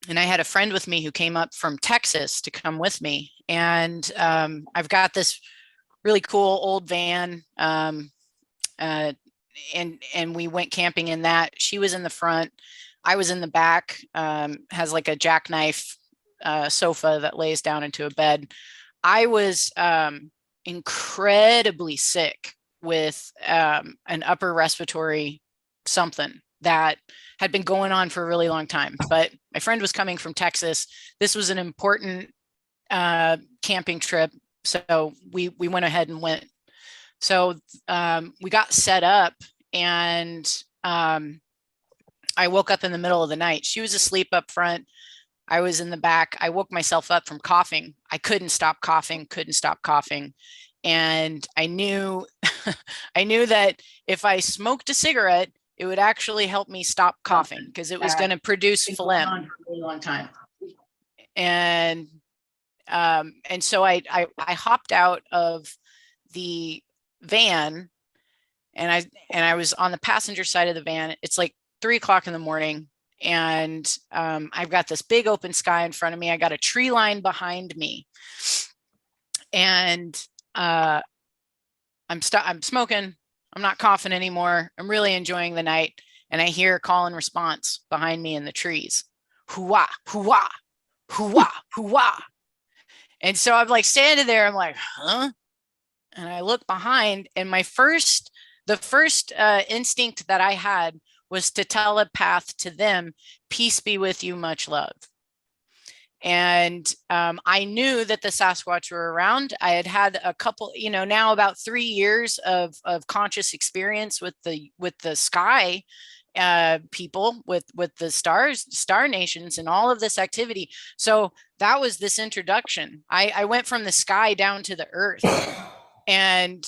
And I had a friend with me who came up from Texas to come with me. And I've got this really cool old van. And we went camping in that. She was in the front. I was in the back. Has like a jackknife sofa that lays down into a bed. I was incredibly sick with an upper respiratory something that had been going on for a really long time. But my friend was coming from Texas. This was an important camping trip. So we went ahead and went. So we got set up, and I woke up in the middle of the night. She was asleep up front. I was in the back. I woke myself up from coughing. I couldn't stop coughing. And I knew I knew that if I smoked a cigarette, it would actually help me stop coughing, because it was going to produce phlegm for a really long time. And so I hopped out of the van, and I was on the passenger side of the van. It's like 3 o'clock in the morning, and I've got this big open sky in front of me. I got a tree line behind me, and I'm smoking. I'm not coughing anymore. I'm really enjoying the night, and I hear call and response behind me in the trees. Hoo-wah, hoo-wah, hoo-wah, hoo-wah. And so I'm like standing there. I'm like, huh? And I look behind, and the first instinct that I had was to telepath to them, peace be with you, much love. And I knew that the Sasquatch were around. I had a couple, now about 3 years of conscious experience with the sky people, with the star nations and all of this activity. So that was this introduction. I went from the sky down to the earth. And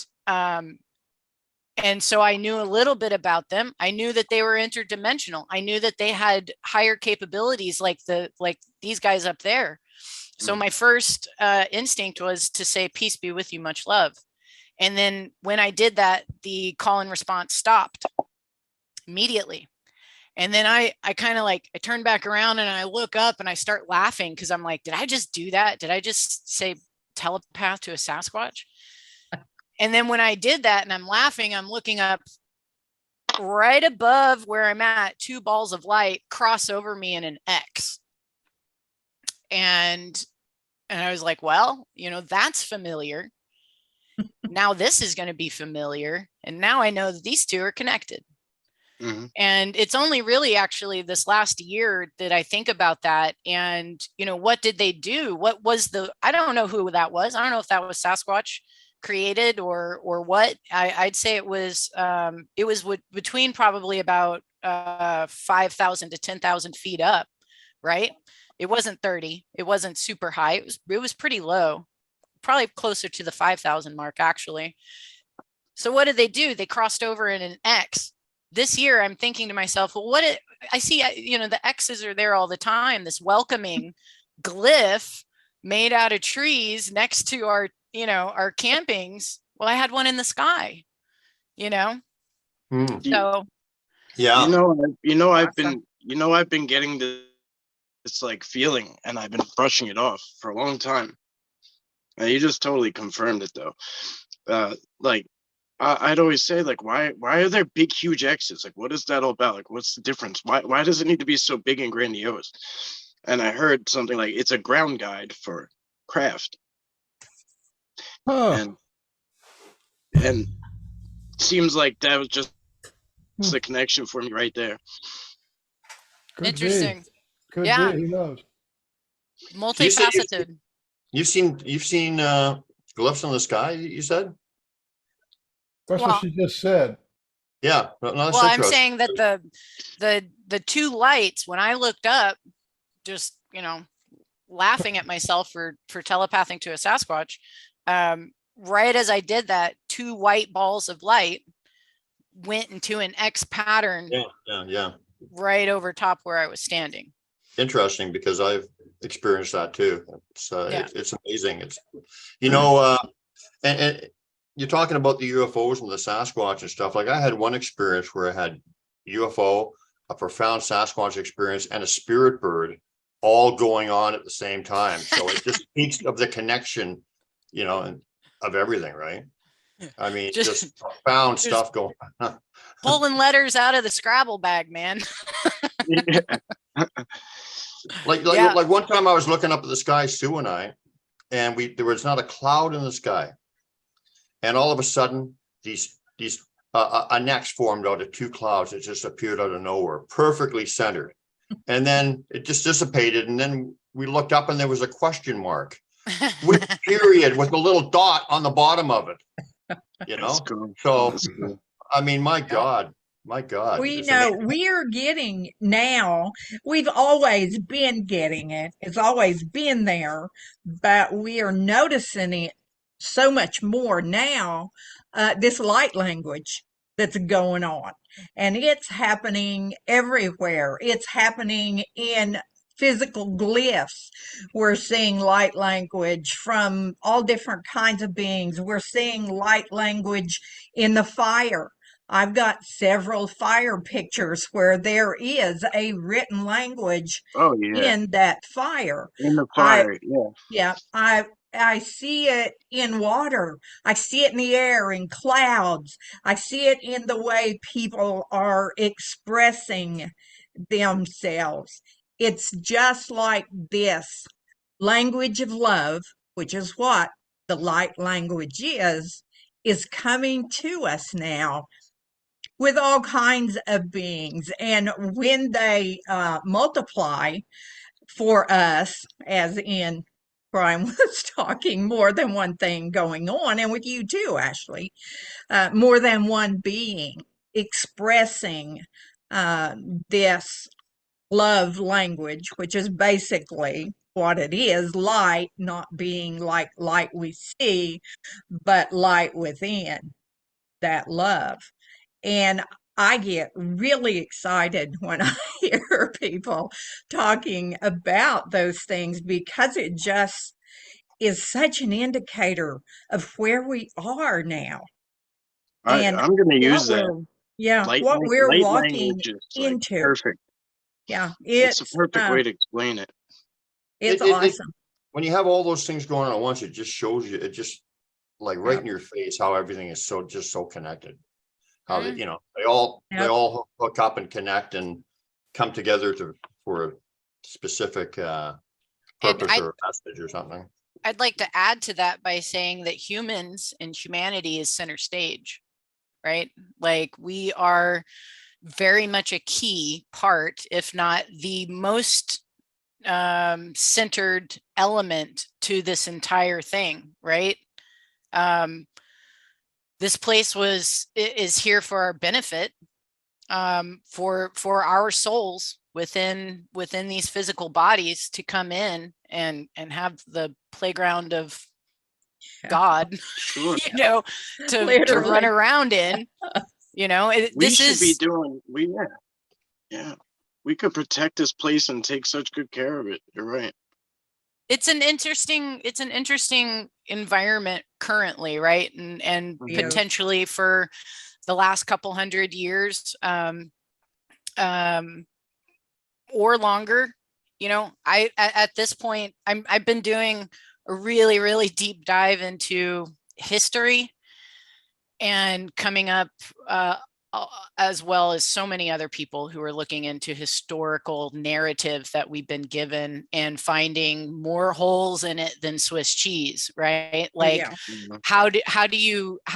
so I knew a little bit about them. I knew that they were interdimensional. I knew that they had higher capabilities like these guys up there. So my first instinct was to say, peace be with you, much love. And then when I did that, the call and response stopped. immediately. And then I kind of like, I turn back around and I look up and I start laughing because I'm like, did I just do that? Did I just say telepath to a Sasquatch? And then when I did that and I'm laughing, I'm looking up right above where I'm at, 2 balls of light cross over me in an X. And I was like, well, you know, that's familiar. Now this is going to be familiar. And now I know that these two are connected. Mm-hmm. And it's only really actually this last year that I think about that. And, you know, what did they do? What was I don't know who that was. I don't know if that was Sasquatch created or what. I'd say it was between probably about 5,000 to 10,000 feet up, right? It wasn't 30. It wasn't super high. It was pretty low, probably closer to the 5,000 mark, actually. So what did they do? They crossed over in an X. This year, I'm thinking to myself, well, I see, you know, the X's are there all the time, this welcoming glyph made out of trees next to our, you know, our campings. Well, I had one in the sky, you know? So. Yeah. I've been getting this like feeling, and I've been brushing it off for a long time. And you just totally confirmed it though. Like I'd always say, like, why are there big, huge X's? Like, what is that all about? Like, what's the difference? Why does it need to be so big and grandiose? And I heard something like it's a ground guide for craft. Huh. And seems like that was just the connection for me right there. Could Interesting. Be. Could Yeah. be. Who knows? Multifaceted. You've seen glyphs in the sky, you said? That's what she just said. Yeah. No, well, I'm saying that the 2 lights, when I looked up, just, you know, laughing at myself for telepathing to a Sasquatch, right as I did that, 2 white balls of light went into an X pattern. Yeah. Right over top where I was standing. Interesting, because I've experienced that too. It's amazing. It's, you know, and you're talking about the UFOs and the Sasquatch and stuff. Like, I had one experience where I had UFO, a profound Sasquatch experience, and a spirit bird all going on at the same time. So it just speaks of the connection, you know, and of everything, right? I mean, just profound stuff going on. Pulling letters out of the Scrabble bag, man. Like one time I was looking up at the sky, Sue and I, and there was not a cloud in the sky. And all of a sudden, a next formed out of 2 clouds that just appeared out of nowhere, perfectly centered. And then it just dissipated. And then we looked up and there was a question mark with a period with a little dot on the bottom of it. You know? Cool. So, I mean, my God. Well, you know, we're getting now, we've always been getting it. It's always been there, but we are noticing it so much more now, this light language that's going on. And it's happening everywhere. It's happening in physical glyphs. We're seeing light language from all different kinds of beings. We're seeing light language in the fire. I've got several fire pictures where there is a written language in that fire. In the fire, yeah. I see it in water. I see it in the air, in clouds. I see it in the way people are expressing themselves. It's just like this language of love, which is what the light language is coming to us now with all kinds of beings. And when they multiply for us, as in Brian was talking, more than one thing going on, and with you too, Ashley, more than one being expressing this love language, which is basically what it is, light, not being like light we see, but light within that love. And I get really excited when I hear people talking about those things, because it just is such an indicator of where we are now. I'm going to use that. Yeah, Light, what we're light walking language is like into. perfect. Yeah, It's a perfect way to explain it. it's It- awesome. when you have all those things going on at once, it just shows you, it just like right Yep. in your face how everything is so connected. How they, Mhm. you know, they all Yep. hook up and connect and come together for a specific And purpose or message or something. I'd like to add to that by saying that humans and humanity is center stage, right? Like we are very much a key part, if not the most centered element to this entire thing, right? This place is here for our benefit, for our souls within these physical bodies to come in and have the playground of God, Sure. you know, to run Literally. around in, you know, We this should be is, doing, yeah. We could protect this place and take such good care of it. You're right. it's an interesting environment currently, right? And Yes. potentially for the last couple hundred years, or longer, you know, at this point, I've been doing a really deep dive into history and coming up, as well as so many other people who are looking into historical narrative that we've been given and finding more holes in it than Swiss cheese, right? Like, Yeah. Mhm. how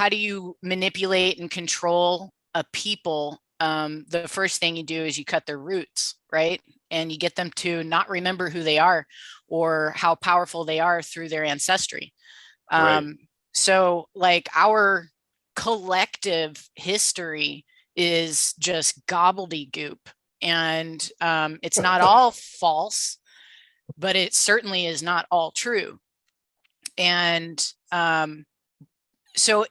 do you manipulate and control a people? The first thing you do is you cut their roots, right? And you get them to not remember who they are or how powerful they are through their ancestry. Right. So like our collective history is just gobbledygook, and it's not all false, but it certainly is not all true. And so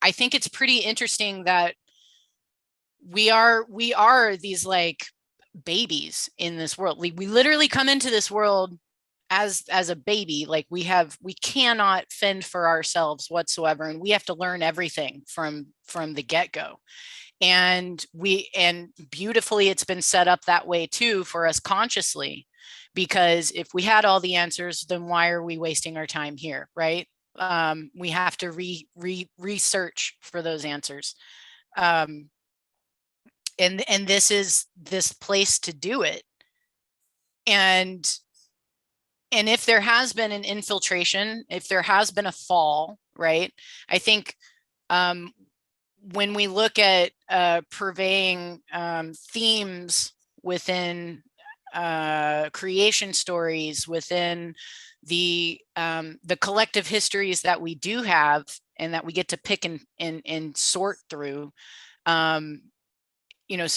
I think it's pretty interesting that we are these like babies in this world. We literally come into this world as a baby. Like we cannot fend for ourselves whatsoever, and we have to learn everything from the get-go. And beautifully it's been set up that way too for us consciously, because if we had all the answers, then why are we wasting our time here, right? We have to research for those answers. And this is this place to do it. And if there has been an infiltration, if there has been a fall, right? I think when we look at purveying themes within creation stories, within the collective histories that we do have and that we get to pick and sort through, you know,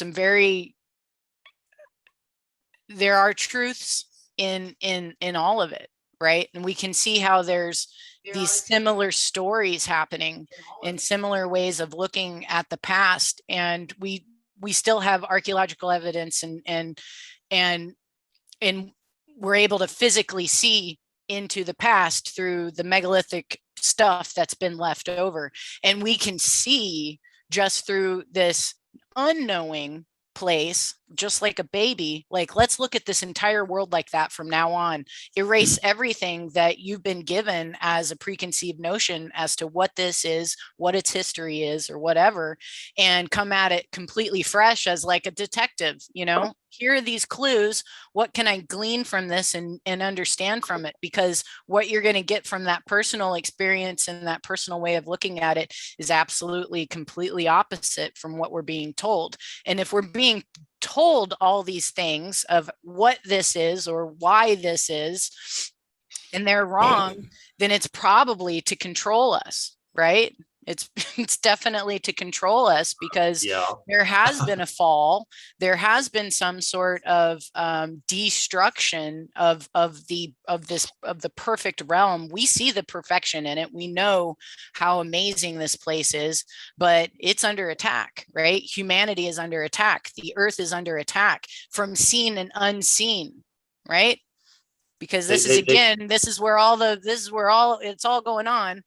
there are truths in all of it, right? And we can see how there's these similar stories happening in similar ways of looking at the past, and we still have archaeological evidence and we're able to physically see into the past through the megalithic stuff that's been left over, and we can see just through this unknowing place, just like a baby, like let's look at this entire world like that from now on. Erase everything that you've been given as a preconceived notion as to what this is, what its history is, or whatever, and come at it completely fresh as like a detective. You know, here are these clues. What can I glean from this and understand from it? Because what you're going to get from that personal experience and that personal way of looking at it is absolutely completely opposite from what we're being told. And if we're being told all these things of what this is or why this is, and they're wrong, then it's probably to control us, right? It's definitely to control us, because there has been a fall, there has been some sort of destruction of the perfect realm. We see the perfection in it, we know how amazing this place is, but it's under attack, right? Humanity is under attack, the earth is under attack from seen and unseen, right? Because this is where it's all going on.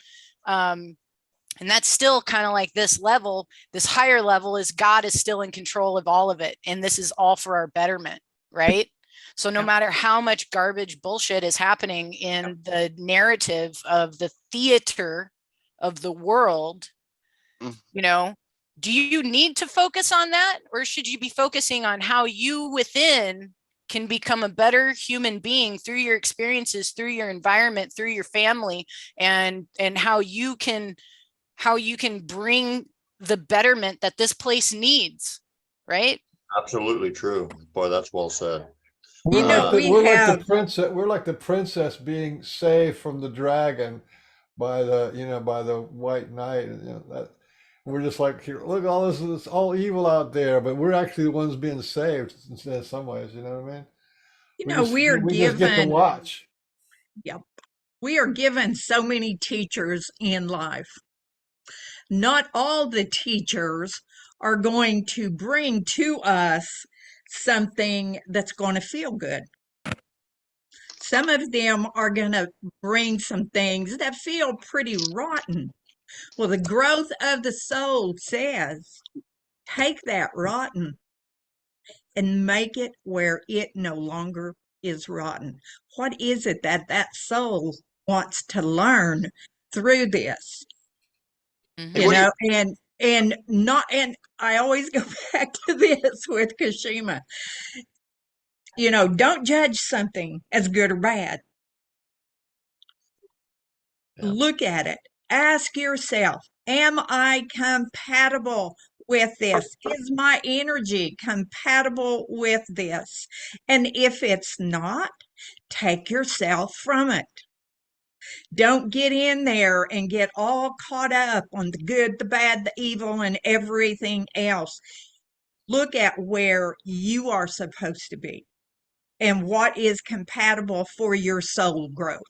And that's still kind of like this level, this higher level is God is still in control of all of it. And this is all for our betterment, right? So no matter how much garbage bullshit is happening in the narrative of the theater of the world, you know, do you need to focus on that? Or should you be focusing on how you within can become a better human being through your experiences, through your environment, through your family, and how you can bring the betterment that this place needs, right? Absolutely true. Boy, that's well said. You know, we We're like the have, princess. We're like the princess being saved from the dragon by the white knight. And, that we're just like, here, look, all this is all evil out there, but we're actually the ones being saved in some ways. You know what I mean? you know, we are We just get to given, watch. yep, we are given so many teachers in life. Not all the teachers are going to bring to us something that's going to feel good. Some of them are going to bring some things that feel pretty rotten. Well, the growth of the soul says, take that rotten and make it where it no longer is rotten. What is it that that soul wants to learn through this? Mhm. You know, and not, and I always go back to this with Kashima. You know, don't judge something as good or bad. Yeah. Look at it. Ask yourself, am I compatible with this? Is my energy compatible with this? And if it's not, take yourself from it. Don't get in there and get all caught up on the good, the bad, the evil, and everything else. Look at where you are supposed to be and what is compatible for your soul growth.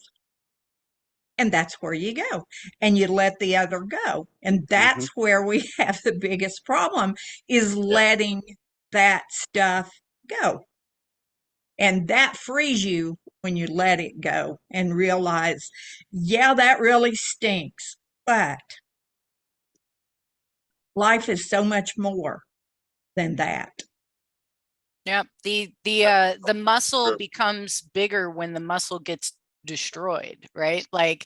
And that's where you go. And you let the other go. And that's where we have the biggest problem, is letting that stuff go. And that frees you when you let it go and realize, yeah, that really stinks, but life is so much more than that. Yep. The muscle True. becomes bigger when the muscle gets destroyed, right? Like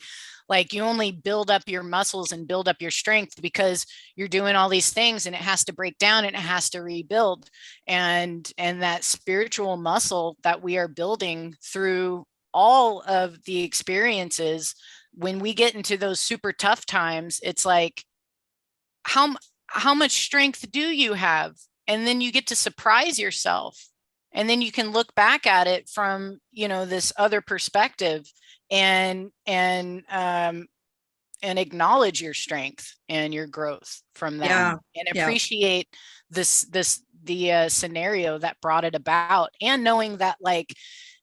you only build up your muscles and build up your strength because you're doing all these things and it has to break down and it has to rebuild. And that spiritual muscle that we are building through all of the experiences, when we get into those super tough times, it's like, how much strength do you have? And then you get to surprise yourself, and then you can look back at it from, this other perspective, and acknowledge your strength and your growth from that, Yeah. and Yeah. appreciate the scenario that brought it about, and knowing that, like,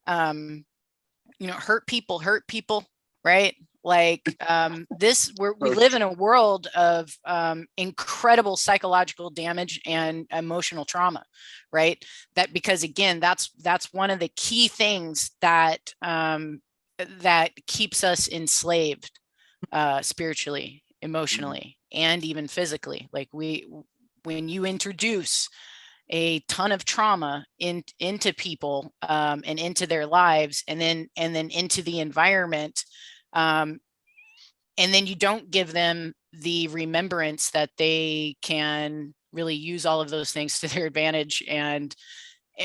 hurt people, right? Like, we live in a world of incredible psychological damage and emotional trauma, right? That, because again, that's one of the key things that keeps us enslaved, spiritually, emotionally, and even physically. Like, when you introduce a ton of trauma into people, and into their lives, and then into the environment, and then you don't give them the remembrance that they can really use all of those things to their advantage. And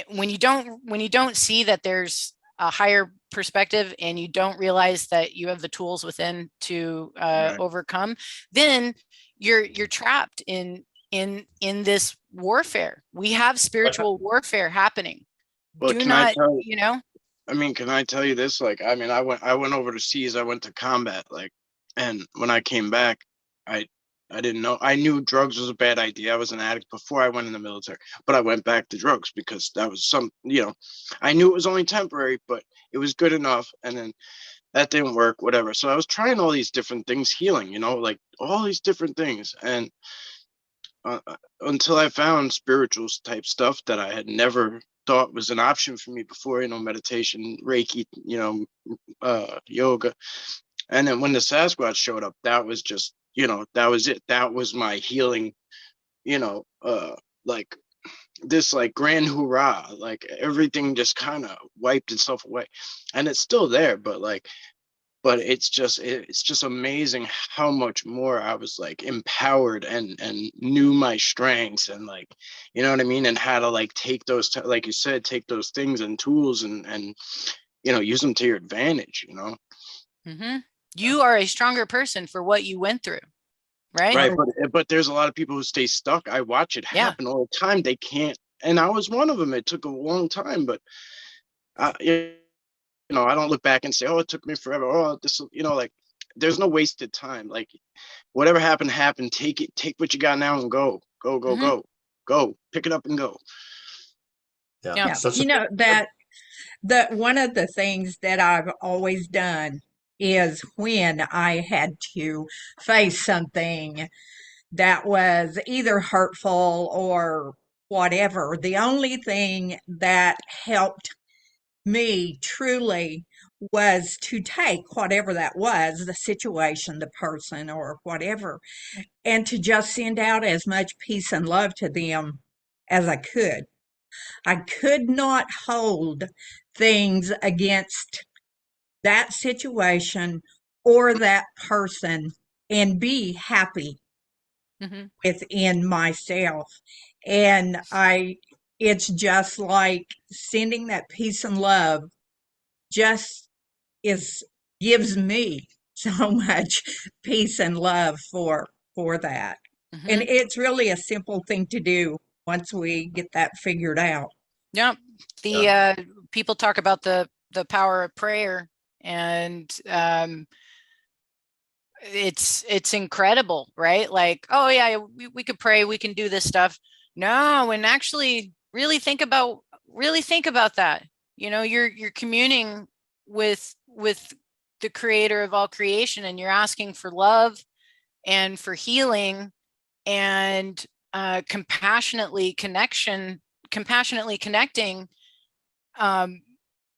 when you don't see that there's a higher perspective, and you don't realize that you have the tools within to overcome, then you're trapped in this warfare. We have spiritual warfare happening. Well, Do can I not, tell can I tell you this? Like, I went overseas. I went to combat, like, and when I came back, I didn't know. I knew drugs was a bad idea. I was an addict before I went in the military, but I went back to drugs because that was I knew it was only temporary, but it was good enough. And then that didn't work, whatever. So I was trying all these different things, healing, like all these different things. And until I found spiritual type stuff that I had never thought was an option for me before, meditation, Reiki, yoga. And then when the Sasquatch showed up, that was just you know, that was it. That was my healing, you know, like this like grand hurrah, like everything just kind of wiped itself away, and it's still there, but it's just amazing how much more I was like empowered and knew my strengths, and like, you know what I mean, and how to like take those like you said, take those things and tools and you know, use them to your advantage, you know. You are a stronger person for what you went through, right? Right, but there's a lot of people who stay stuck. I watch it happen all the time. They can't, and I was one of them. It took a long time, but you know, I don't look back and say, oh, it took me forever. Oh, this, you know, like there's no wasted time. Like whatever happened, happened. Take it, take what you got now and go, go, pick it up and go. Yeah. You know, that one of the things that I've always done is when I had to face something that was either hurtful or whatever, the only thing that helped me truly was to take whatever that was, the situation, the person, or whatever, and to just send out as much peace and love to them as I could. I could not hold things against that situation or that person and be happy within myself. And it's just like sending that peace and love just gives me so much peace and love for that. And it's really a simple thing to do once we get that figured out. Yeah. People talk about the power of prayer, and it's incredible, right? Like, oh yeah, we could pray, we can do this stuff. No, and actually really think about that. You know, you're communing with the creator of all creation, and you're asking for love and for healing and compassionately connecting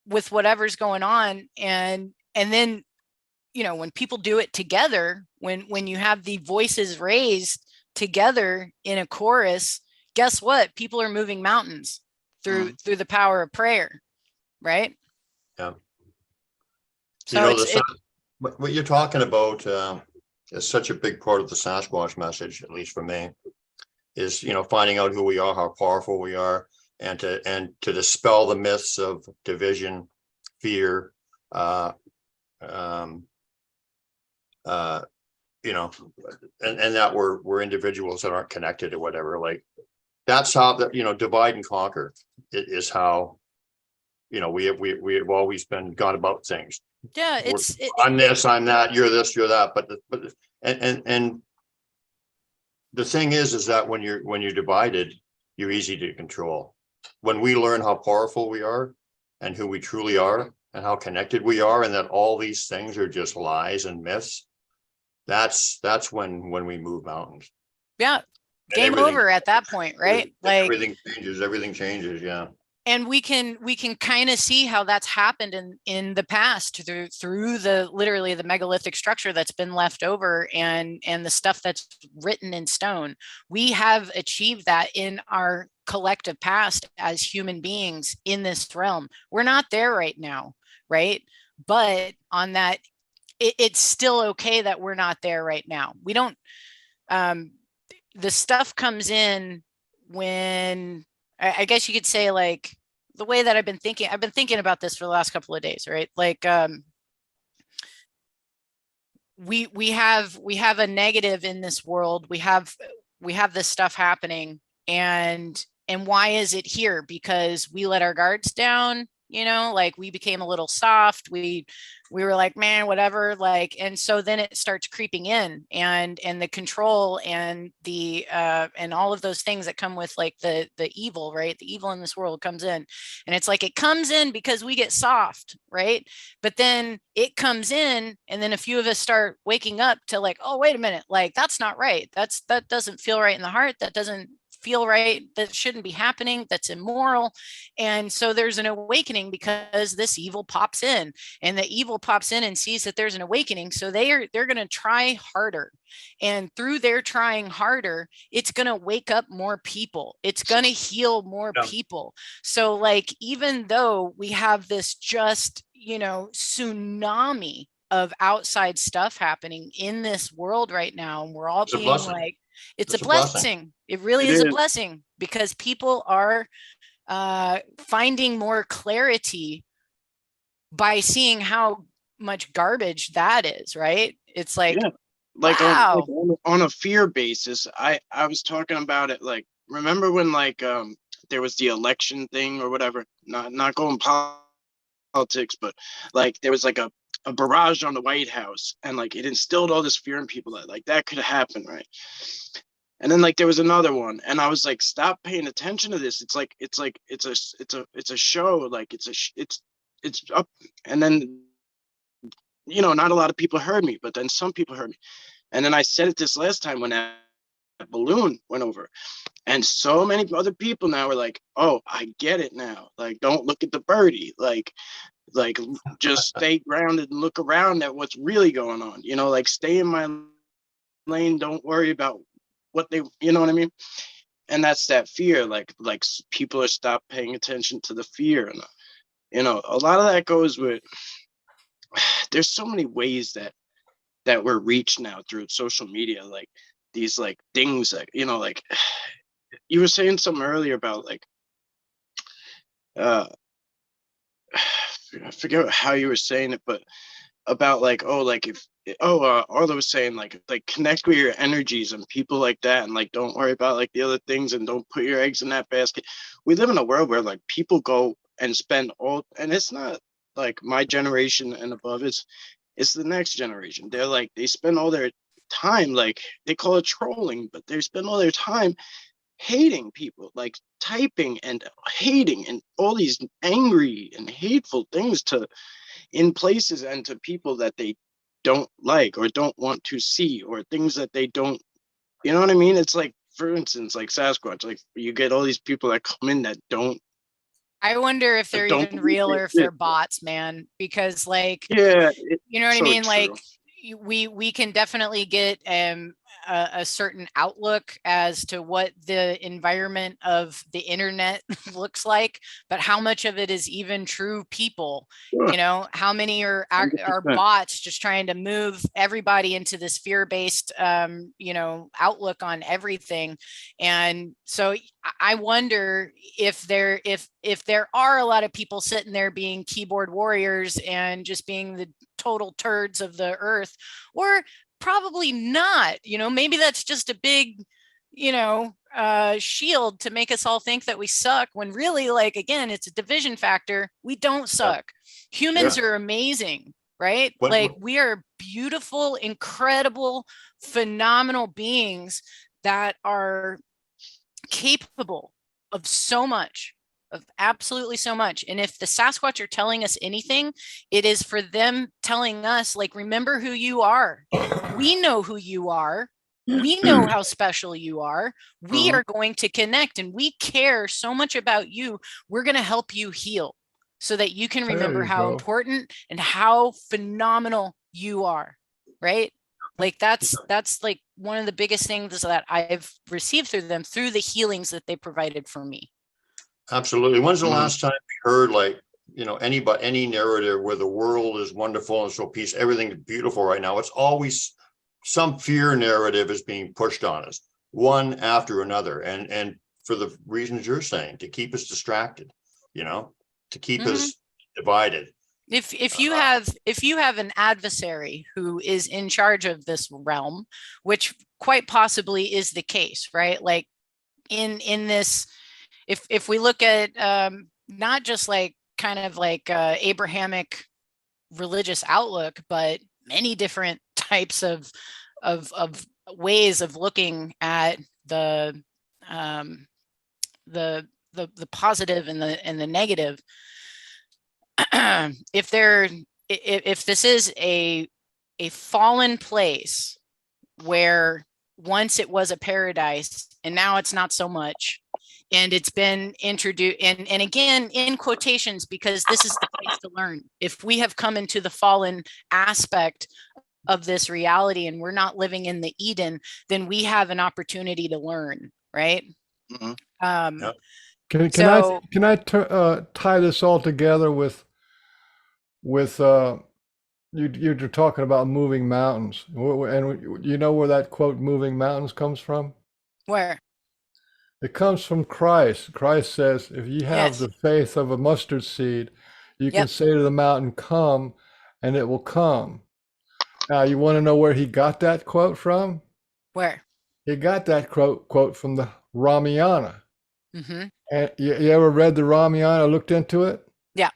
with whatever's going on. And then, you know, when people do it together, when you have the voices raised together in a chorus, guess what? People are moving mountains through the power of prayer, right? Yeah. So you know, what you're talking about is such a big part of the Sasquatch message, at least for me, is, you know, finding out who we are, how powerful we are, and to dispel the myths of division, fear, you know, and that we're individuals that aren't connected or whatever. Like that's how that, you know, divide and conquer is how, you know, we have always been gone about things. Yeah, I'm this, I'm that, you're this, you're that, but and the thing is that when you're divided, you're easy to control. When we learn how powerful we are and who we truly are and how connected we are, and that all these things are just lies and myths, that's when we move mountains. Yeah. Game over at that point, right? Like everything changes. Yeah. And we can kind of see how that's happened in the past through the literally the megalithic structure that's been left over, and the stuff that's written in stone. We have achieved that in our collective past as human beings in this realm. We're not there right now, right? But on that, it's still okay that we're not there right now. We don't, the stuff comes in when, I guess you could say, like, the way that I've been thinking about this for the last couple of days, right? Like, we have a negative in this world. We have this stuff happening, and why is it here? Because we let our guards down, you know, like we became a little soft. We were like, man, whatever, like, and so then it starts creeping in, and the control and the and all of those things that come with like the evil, right? The evil in this world comes in, and it's like it comes in because we get soft, right? But then it comes in, and then a few of us start waking up to like, oh, wait a minute, like that's not right. That doesn't feel right in the heart. That doesn't feel right, that shouldn't be happening, that's immoral. And so there's an awakening because this evil pops in, and the evil pops in and sees that there's an awakening. So they're going to try harder. And through their trying harder, it's going to wake up more people. It's going to heal more people. So like, even though we have this just, tsunami of outside stuff happening in this world right now, and we're all being like, it's a blessing. It really is a blessing, because people are finding more clarity by seeing how much garbage that is, right? It's like, like, wow. on a fear basis, I was talking about it, like, remember when like there was the election thing or whatever, not going politics, but like there was like a barrage on the White House, and like it instilled all this fear in people that like that could happen, right? And then like there was another one, and I was like, stop paying attention to this. It's a show, like it's up. And then not a lot of people heard me, but then some people heard me. And then I said it this last time when that balloon went over, and so many other people now are like, oh, I get it now. Like, don't look at the birdie. Like just stay grounded and look around at what's really going on. Like, stay in my lane. Don't worry about what they, you know what I mean? And that's that fear. Like people are stopped paying attention to the fear. And a lot of that goes with, there's so many ways that we're reached now through social media, like these like things that, like you were saying something earlier about like, I forget how you were saying it, but about like, Arla was saying like connect with your energies and people like that, and like don't worry about like the other things, and don't put your eggs in that basket. We live in a world where like people go and spend and it's not like my generation and above, it's the next generation. They spend all their time, like they call it trolling, but they spend all their time hating people, like typing and hating and all these angry and hateful things in places and to people that they don't like or don't want to see, or things that they don't, you know what I mean? It's like, for instance, like Sasquatch, like you get all these people that come in that don't. I wonder if they're even real or if they're bots, man, because like, you know what I mean? True. Like we can definitely get a certain outlook as to what the environment of the internet looks like, but how much of it is even true people? How many are bots just trying to move everybody into this fear-based outlook on everything? And so I wonder if there are a lot of people sitting there being keyboard warriors and just being the total turds of the earth, or probably not. Maybe that's just a big shield to make us all think that we suck, when really, like, again, it's a division factor. We don't suck. Humans are amazing, right? Like, we are beautiful, incredible, phenomenal beings that are capable of so much, of absolutely so much. And if the Sasquatch are telling us anything, it is for them telling us, like, remember who you are. We know who you are. We know how special you are. We are going to connect, and we care so much about you. We're going to help you heal so that you can remember how important and how phenomenal you are. Right? Like that's like one of the biggest things that I've received through them, through the healings that they provided for me. Absolutely. When's the last time we heard any narrative where the world is wonderful and so peace, everything's beautiful right now? It's always some fear narrative is being pushed on us, one after another, and for the reasons you're saying, to keep us distracted, to keep us divided. If you have an adversary who is in charge of this realm, which quite possibly is the case, right? Like in this, if we look at not just like kind of like Abrahamic religious outlook, but many different types of ways of looking at the positive and the negative. If this is a fallen place where once it was a paradise, and now it's not so much. And it's been introduced, and again, in quotations, because this is the place to learn. If we have come into the fallen aspect of this reality and we're not living in the Eden, then we have an opportunity to learn, right? Mhm. Yep. Can I tie this all together with you're talking about moving mountains, and you know where that quote "moving mountains" comes from? Where? It comes from Christ. Christ says, "If you have Yes. the faith of a mustard seed, you can Yep. say to the mountain, 'Come,' and it will come." Now, you want to know where he got that quote from? Where? He got that quote from the Ramayana. Mm-hmm. And you ever read the Ramayana, looked into it? Yeah.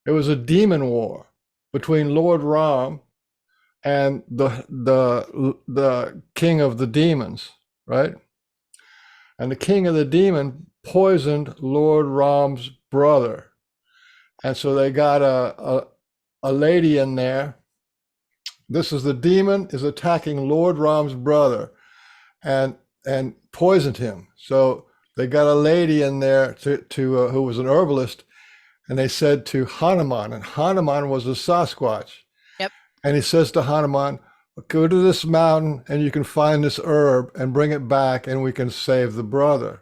It was a demon war between Lord Ram and the king of the demons, right? And the king of the demon poisoned Lord Ram's brother. And so they got a lady in there. This is the demon is attacking Lord Ram's brother and poisoned him. So they got a lady in there to who was an herbalist, and they said to Hanuman, and Hanuman was a Sasquatch. Yep. And he says to Hanuman, "Go to this mountain and you can find this herb and bring it back and we can save the brother,"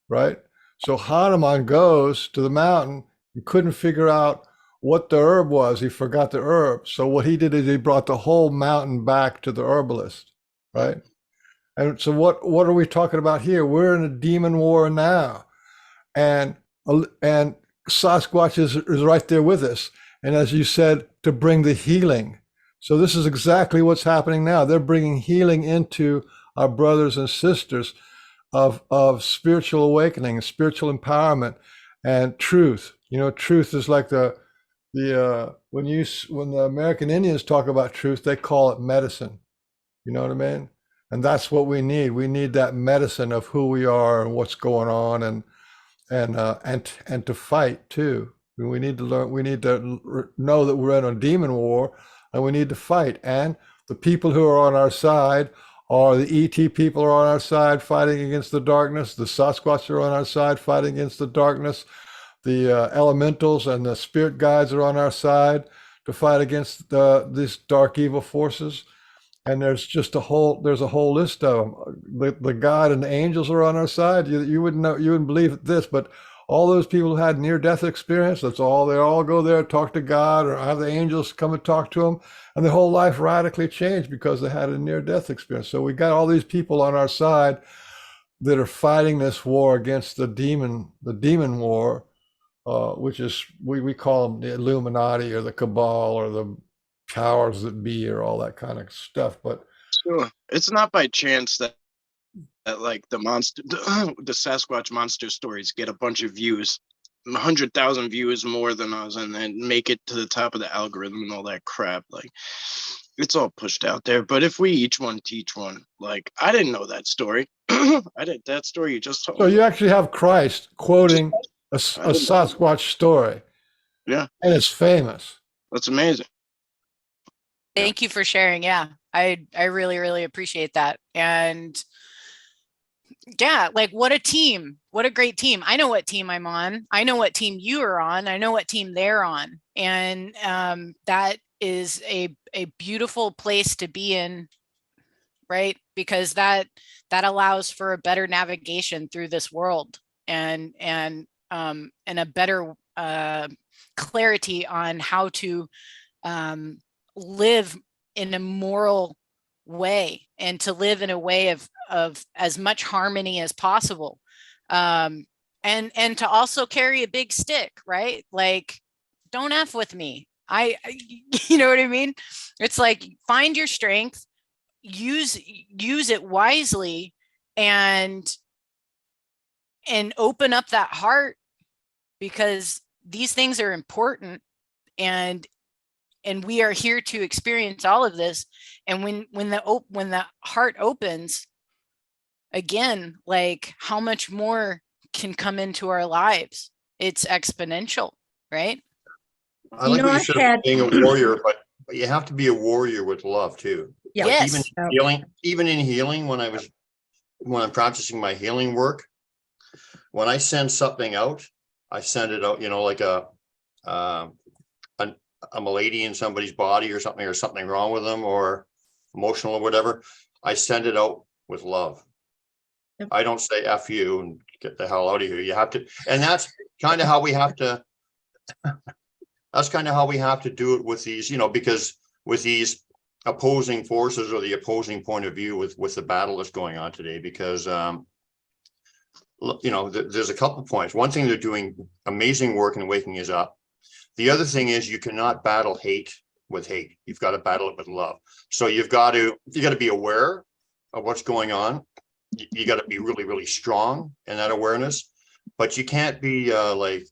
right? So Hanuman goes to the mountain. He couldn't figure out what the herb was. He forgot the herb. So what he did is he brought the whole mountain back to the herbalist, right? And so what are we talking about here? We're in a demon war now. And Sasquatch is right there with us. And as you said, to bring the healing. So this is exactly what's happening now. They're bringing healing into our brothers and sisters of spiritual awakening, spiritual empowerment, and truth. You know, truth is like when the American Indians talk about truth, they call it medicine. You know what I mean? And that's what we need. We need that medicine of who we are and what's going on, and to fight too. We need to learn. We need to know that we're in a demon war, and we need to fight. And the people who are on our side are the ET people are on our side fighting against the darkness. The Sasquatch are on our side fighting against the darkness. The elementals and the spirit guides are on our side to fight against these dark evil forces. And there's a whole list of them. The God and the angels are on our side. You wouldn't believe this, but all those people who had near-death experience, they all go there, talk to God, or have the angels come and talk to them, and their whole life radically changed because they had a near-death experience. So we got all these people on our side that are fighting this war against the demon war, which is we call them the Illuminati or the Cabal or the powers that be or all that kind of stuff. But Sure. It's not by chance that like the Sasquatch monster stories get a bunch of views, 100,000 views more than us, and then make it to the top of the algorithm and all that crap. Like, it's all pushed out there. But if we each one teach one, like, I didn't know that story. That story you just told so me. you actually have Christ quoting a Sasquatch story. Yeah. And it's famous. That's amazing. Thank you for sharing. Yeah, I really, really appreciate that. And yeah, like what a team. What a great team. I know what team I'm on. I know what team you are on. I know what team they're on. And that is a beautiful place to be in, right? Because that allows for a better navigation through this world and a better clarity on how to live in a moral way and to live in a way of as much harmony as possible, and to also carry a big stick, right? Like, don't F with me. I you know what I mean? It's like, find your strength, use it wisely, and open up that heart, because these things are important, and we are here to experience all of this. And when the heart opens again, like, how much more can come into our lives? It's exponential, right? I like what you said about being a warrior, but you have to be a warrior with love too. Yeah. Like even Yes. even in healing, when I'm practicing my healing work, when I send something out, I send it out, like I'm a lady in somebody's body or something wrong with them or emotional or whatever. I send it out with love. Yep. I don't say F you and get the hell out of here. You have to, and that's kind of how we have to, do it with these, because with these opposing forces or the opposing point of view with the battle that's going on today, because, there's a couple points. One thing, they're doing amazing work in waking us up. The other thing is you cannot battle hate with hate. You've got to battle it with love. So you got to be aware of what's going on. You got to be really, really strong in that awareness, but you can't be like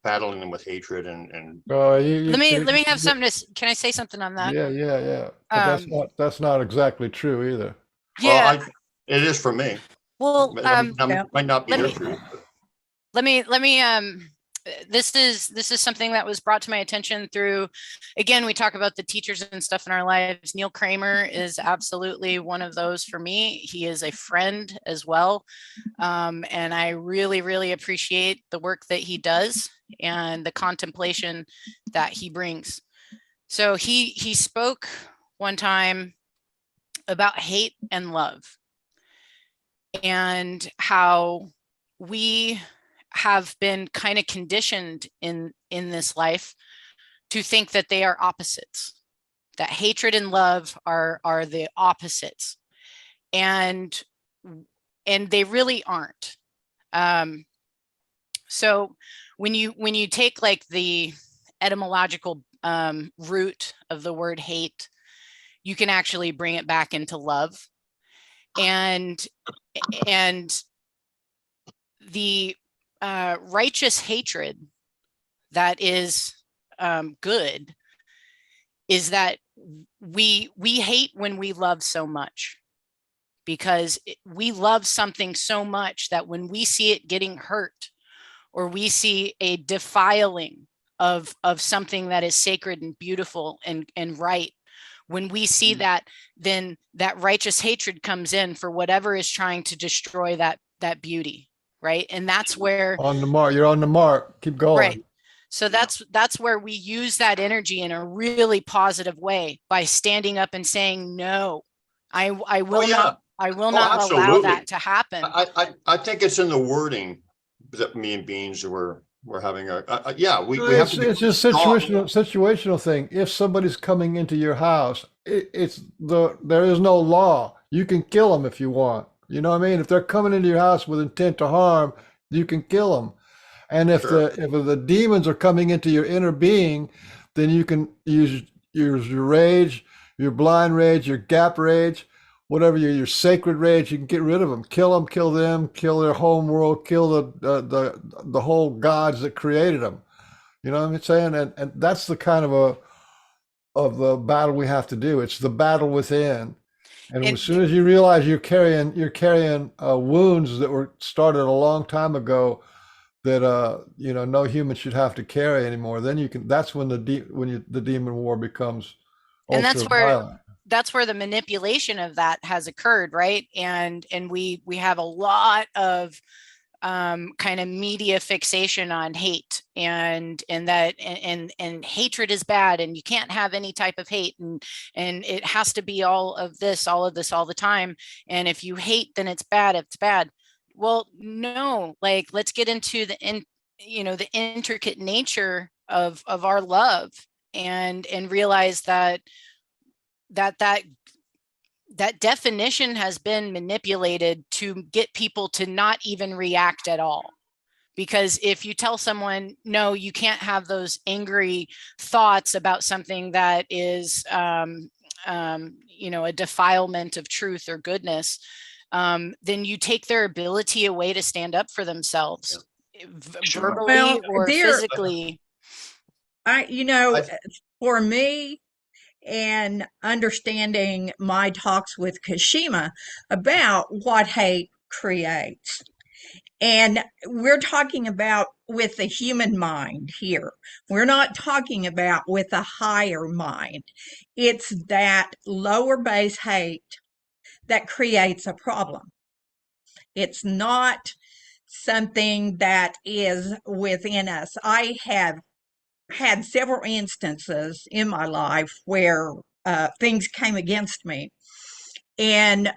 battling them with hatred and Let me have something to. Can I say something on that? Yeah. But that's not exactly true either. Yeah. well, it is for me. Well, Might not be let your me- truth. let me this is something that was brought to my attention through, again, we talk about the teachers and stuff in our lives. Neil Kramer is absolutely one of those for me. He is a friend as well, and I really, really appreciate the work that he does and the contemplation that he brings. So he spoke one time about hate and love and how we have been kind of conditioned in this life to think that they are opposites, that hatred and love are the opposites, and they really aren't. So when you take like the etymological root of the word hate, you can actually bring it back into love, and the righteous hatred that is good is that we hate when we love so much, because we love something so much that when we see it getting hurt, or we see a defiling of something that is sacred and beautiful and right, when we see that, then that righteous hatred comes in for whatever is trying to destroy that beauty. Right. And that's where On the mark, you're on the mark. Keep going. right. So that's where we use that energy in a really positive way by standing up and saying, no, I will not allow absolutely. that to happen. I think it's in the wording that me and Beans were having we have to be It's a situational thing. If somebody's coming into your house, there is no law. You can kill them if you want. You know what I mean? If they're coming into your house with intent to harm, you can kill them. And if the demons are coming into your inner being, then you can use your rage, your blind rage, your gap rage, whatever your sacred rage. You can get rid of them, kill them, kill their home world, kill the whole gods that created them. You know what I'm saying? And that's the kind of the battle we have to do. It's the battle within. And as soon as you realize you're carrying wounds that were started a long time ago, that no human should have to carry anymore, then that's when the demon war becomes ultra violent. That's where the manipulation of that has occurred, right? And we have a lot of kind of media fixation on hate and hatred is bad, and you can't have any type of hate, and it has to be all of this all the time, and if you hate, then it's bad. Well, no, like, let's get into the intricate nature of our love, and realize that definition has been manipulated to get people to not even react at all. Because if you tell someone, no, you can't have those angry thoughts about something that is a defilement of truth or goodness, then you take their ability away to stand up for themselves, verbally or physically. For me, and understanding my talks with Kashima about what hate creates And we're talking about with the human mind here. We're not talking about with a higher mind. It's that lower base hate that creates a problem. It's not something that is within us. I have had several instances in my life where things came against me. And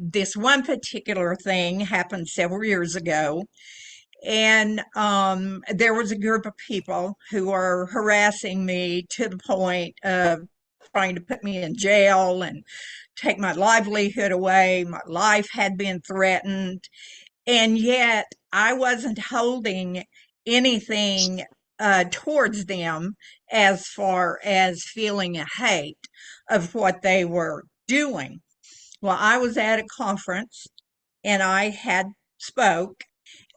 this one particular thing happened several years ago. And there was a group of people who were harassing me to the point of trying to put me in jail and take my livelihood away. My life had been threatened. And yet I wasn't holding anything towards them as far as feeling a hate of what they were doing. Well, I was at a conference and I had spoke,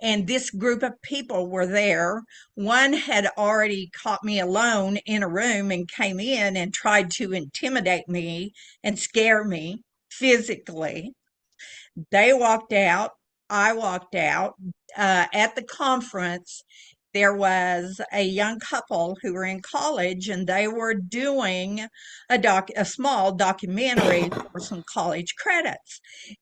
and this group of people were there. One had already caught me alone in a room and came in and tried to intimidate me and scare me physically. They walked out. I walked out. At the conference, there was a young couple who were in college, and they were doing a small documentary for some college credits.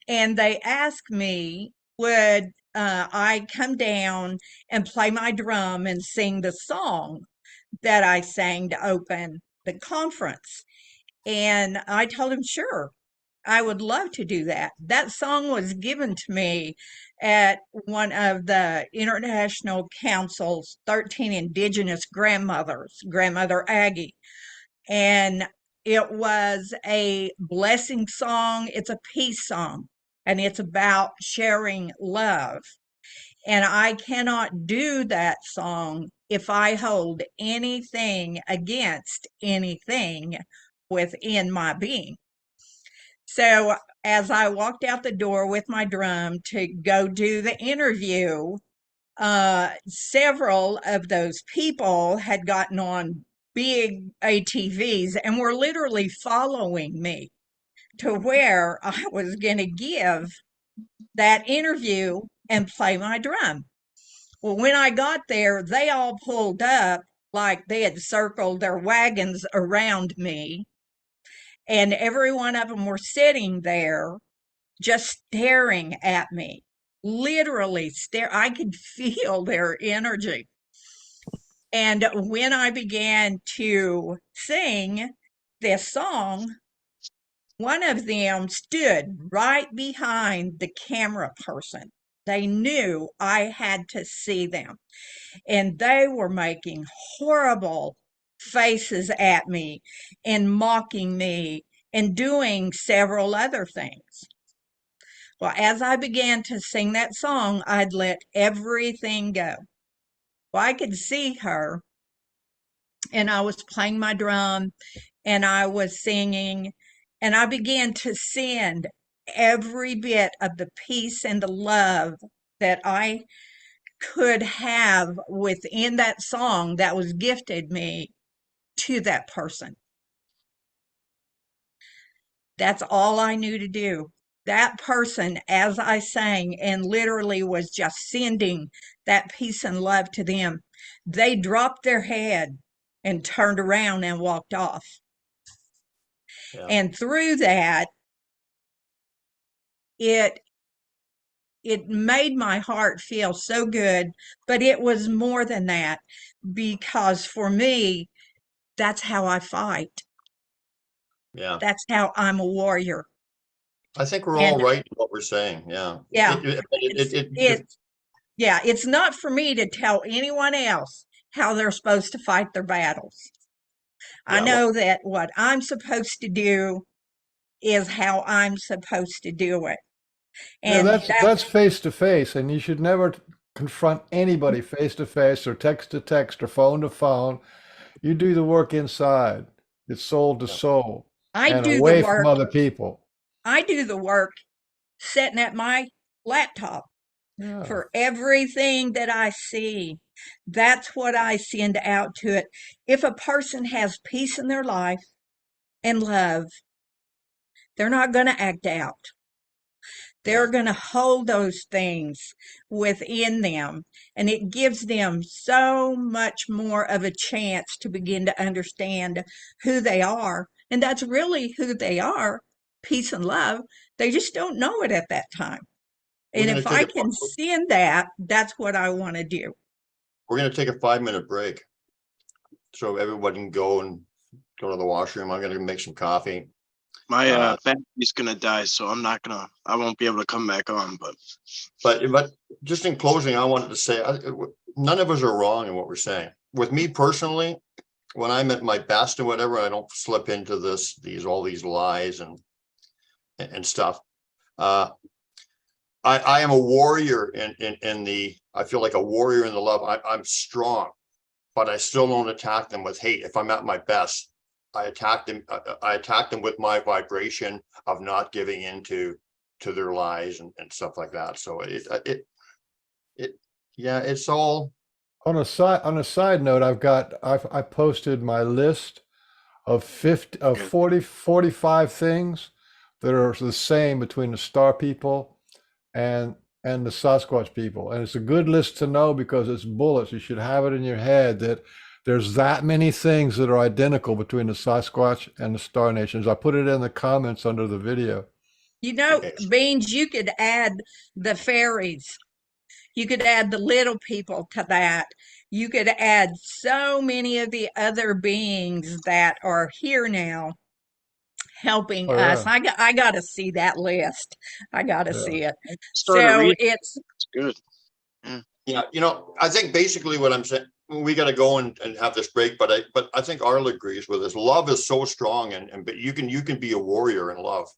And they asked me, would I come down and play my drum and sing the song that I sang to open the conference? And I told him, sure, I would love to do that. That song was given to me at one of the International Council's 13 Indigenous Grandmothers, Grandmother Aggie. And it was a blessing song. It's a peace song, and it's about sharing love. And I cannot do that song if I hold anything against anything within my being. So as I walked out the door with my drum to go do the interview, several of those people had gotten on big ATVs and were literally following me to where I was going to give that interview and play my drum. Well, when I got there, they all pulled up like they had circled their wagons around me, and every one of them were sitting there just staring at me, literally stare. I could feel their energy. And when I began to sing this song, one of them stood right behind the camera person. They knew I had to see them, and they were making horrible faces at me and mocking me and doing several other things. Well, as I began to sing that song, I'd let everything go. Well, I could see her, and I was playing my drum and I was singing, and I began to send every bit of the peace and the love that I could have within that song that was gifted me to that person. That's all I knew to do. That person, as I sang and literally was just sending that peace and love to them, they dropped their head and turned around and walked off. Yeah. And through that, it made my heart feel so good, but it was more than that, because for me, that's how I fight. Yeah. That's how I'm a warrior. I think we're And all right in what we're saying. Yeah. yeah, It- it's not for me to tell anyone else how they're supposed to fight their battles. I yeah, know that what I'm supposed to do is how I'm supposed to do it. Yeah, And that's face to face, and you should never confront anybody face to face or text to text or phone to phone. You do the work inside. It's soul to yeah, soul I and do the away from work. other people. I do the work sitting at my laptop Yeah. for everything that I see. That's what I send out to it. If a person has peace in their life and love, they're not going to act out. they're Yeah. going to hold those things within them. And it gives them so much more of a chance to begin to understand who they are. And that's really who they are, peace and love. They just don't know it at that time. We're And gonna if I take can send that, that's what I want to do. we're gonna take a 5-minute break. So everybody can go and go to the washroom. I'm gonna make some coffee. My battery's gonna die, so I won't be able to come back on, But just in closing, I wanted to say, none of us are wrong in what we're saying. With me personally, when I'm at my best or whatever, I don't slip into all these lies and stuff. I am a warrior I feel like a warrior in the love. I'm strong, but I still don't attack them with hate. If I'm at my best, I attack them with my vibration of not giving into their lies and stuff like that. So it's all. On a side note, I posted my list of 45 things that are the same between the star people and the Sasquatch people. And it's a good list to know because it's bullets. You should have it in your head that there's that many things that are identical between the Sasquatch and the Star Nations. I put it in the comments under the video. You know, Okay. Beans, you could add the fairies. You could add the little people to that. You could add so many of the other beings that are here now helping Oh us. yeah, I got to see that list. I got to yeah. see it. start a So read. it's It's good. Yeah, I think basically what I'm saying, we got to go and have this break, but I think Arla agrees with us. Love is so strong, but you can be a warrior in love,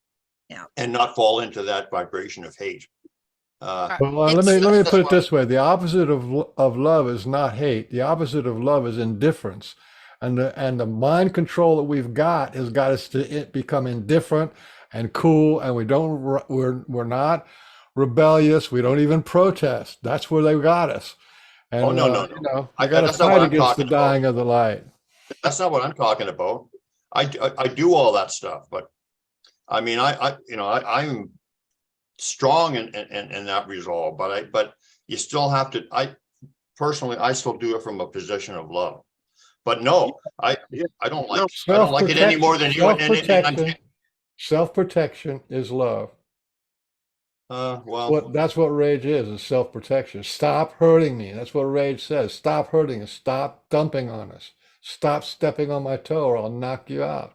Yeah. and not fall into that vibration of hate. Well, let It's me put it why- this way: the opposite of love is not hate. The opposite of love is indifference, and the mind control that we've got has got us to become indifferent and cool, and we're not rebellious. We don't even protest. That's where they got us. Oh, And no, no, you no. know, we got to That's not what fight I'm against the talking about. dying of the light. That's not what I'm talking about. I do all that stuff, but I mean, I'm strong in that resolve, but you still have to. Personally, I still do it from a position of love. But no, Yeah. I don't No. like it any more than you. Self-protection is love. Well, That's what rage is self-protection. Stop hurting me. That's what rage says. Stop hurting us. Stop dumping on us. Stop stepping on my toe or I'll knock you out.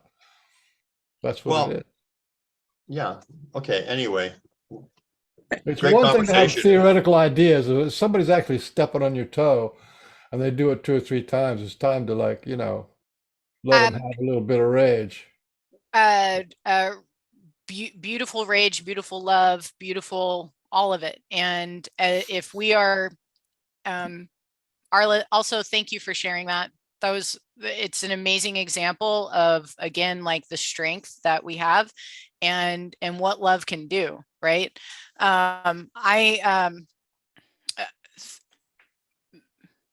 That's what well, it is. yeah. Okay. Anyway, It's great one thing to have conversation. theoretical ideas. If somebody's actually stepping on your toe and they do it 2 or 3 times, it's time to let them um, have a little bit of rage. uh, uh, beautiful rage, beautiful love, beautiful all of it. And if we are, Arla, also thank you for sharing that. It's an amazing example of, again, like the strength that we have and what love can do, right?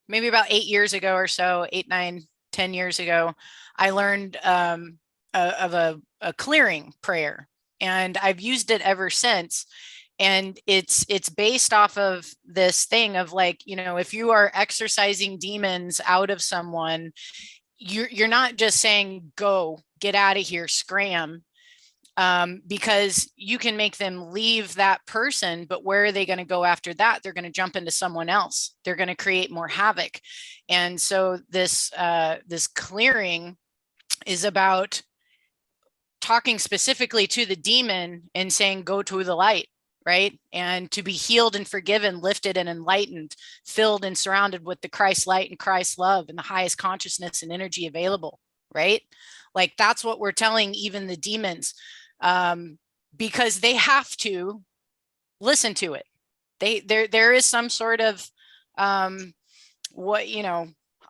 Maybe about 8 years ago or so, 8, 9, 10 years ago, I learned of a clearing prayer, and I've used it ever since. And it's based off of this thing of like, if you are exorcising demons out of someone, you're not just saying, go, get out of here, scram. Because you can make them leave that person, but where are they going to go after that? They're going to jump into someone else. They're going to create more havoc. And so this clearing is about talking specifically to the demon and saying, go to the light, right? And to be healed and forgiven, lifted and enlightened, filled and surrounded with the Christ light and Christ love and the highest consciousness and energy available, right? Like that's what we're telling even the demons. Because they have to listen to it. There is some sort of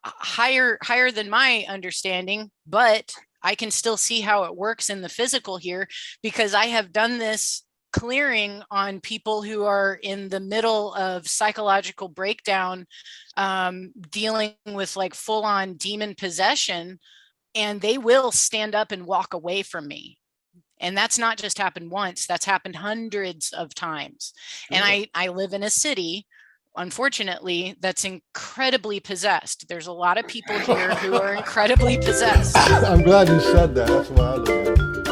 higher than my understanding, but I can still see how it works in the physical here because I have done this clearing on people who are in the middle of psychological breakdown, dealing with like full-on demon possession, and they will stand up and walk away from me. And that's not just happened once, that's happened hundreds of times. And I live in a city, unfortunately, that's incredibly possessed. There's a lot of people here who are incredibly possessed. I'm glad you said that. That's why I live here.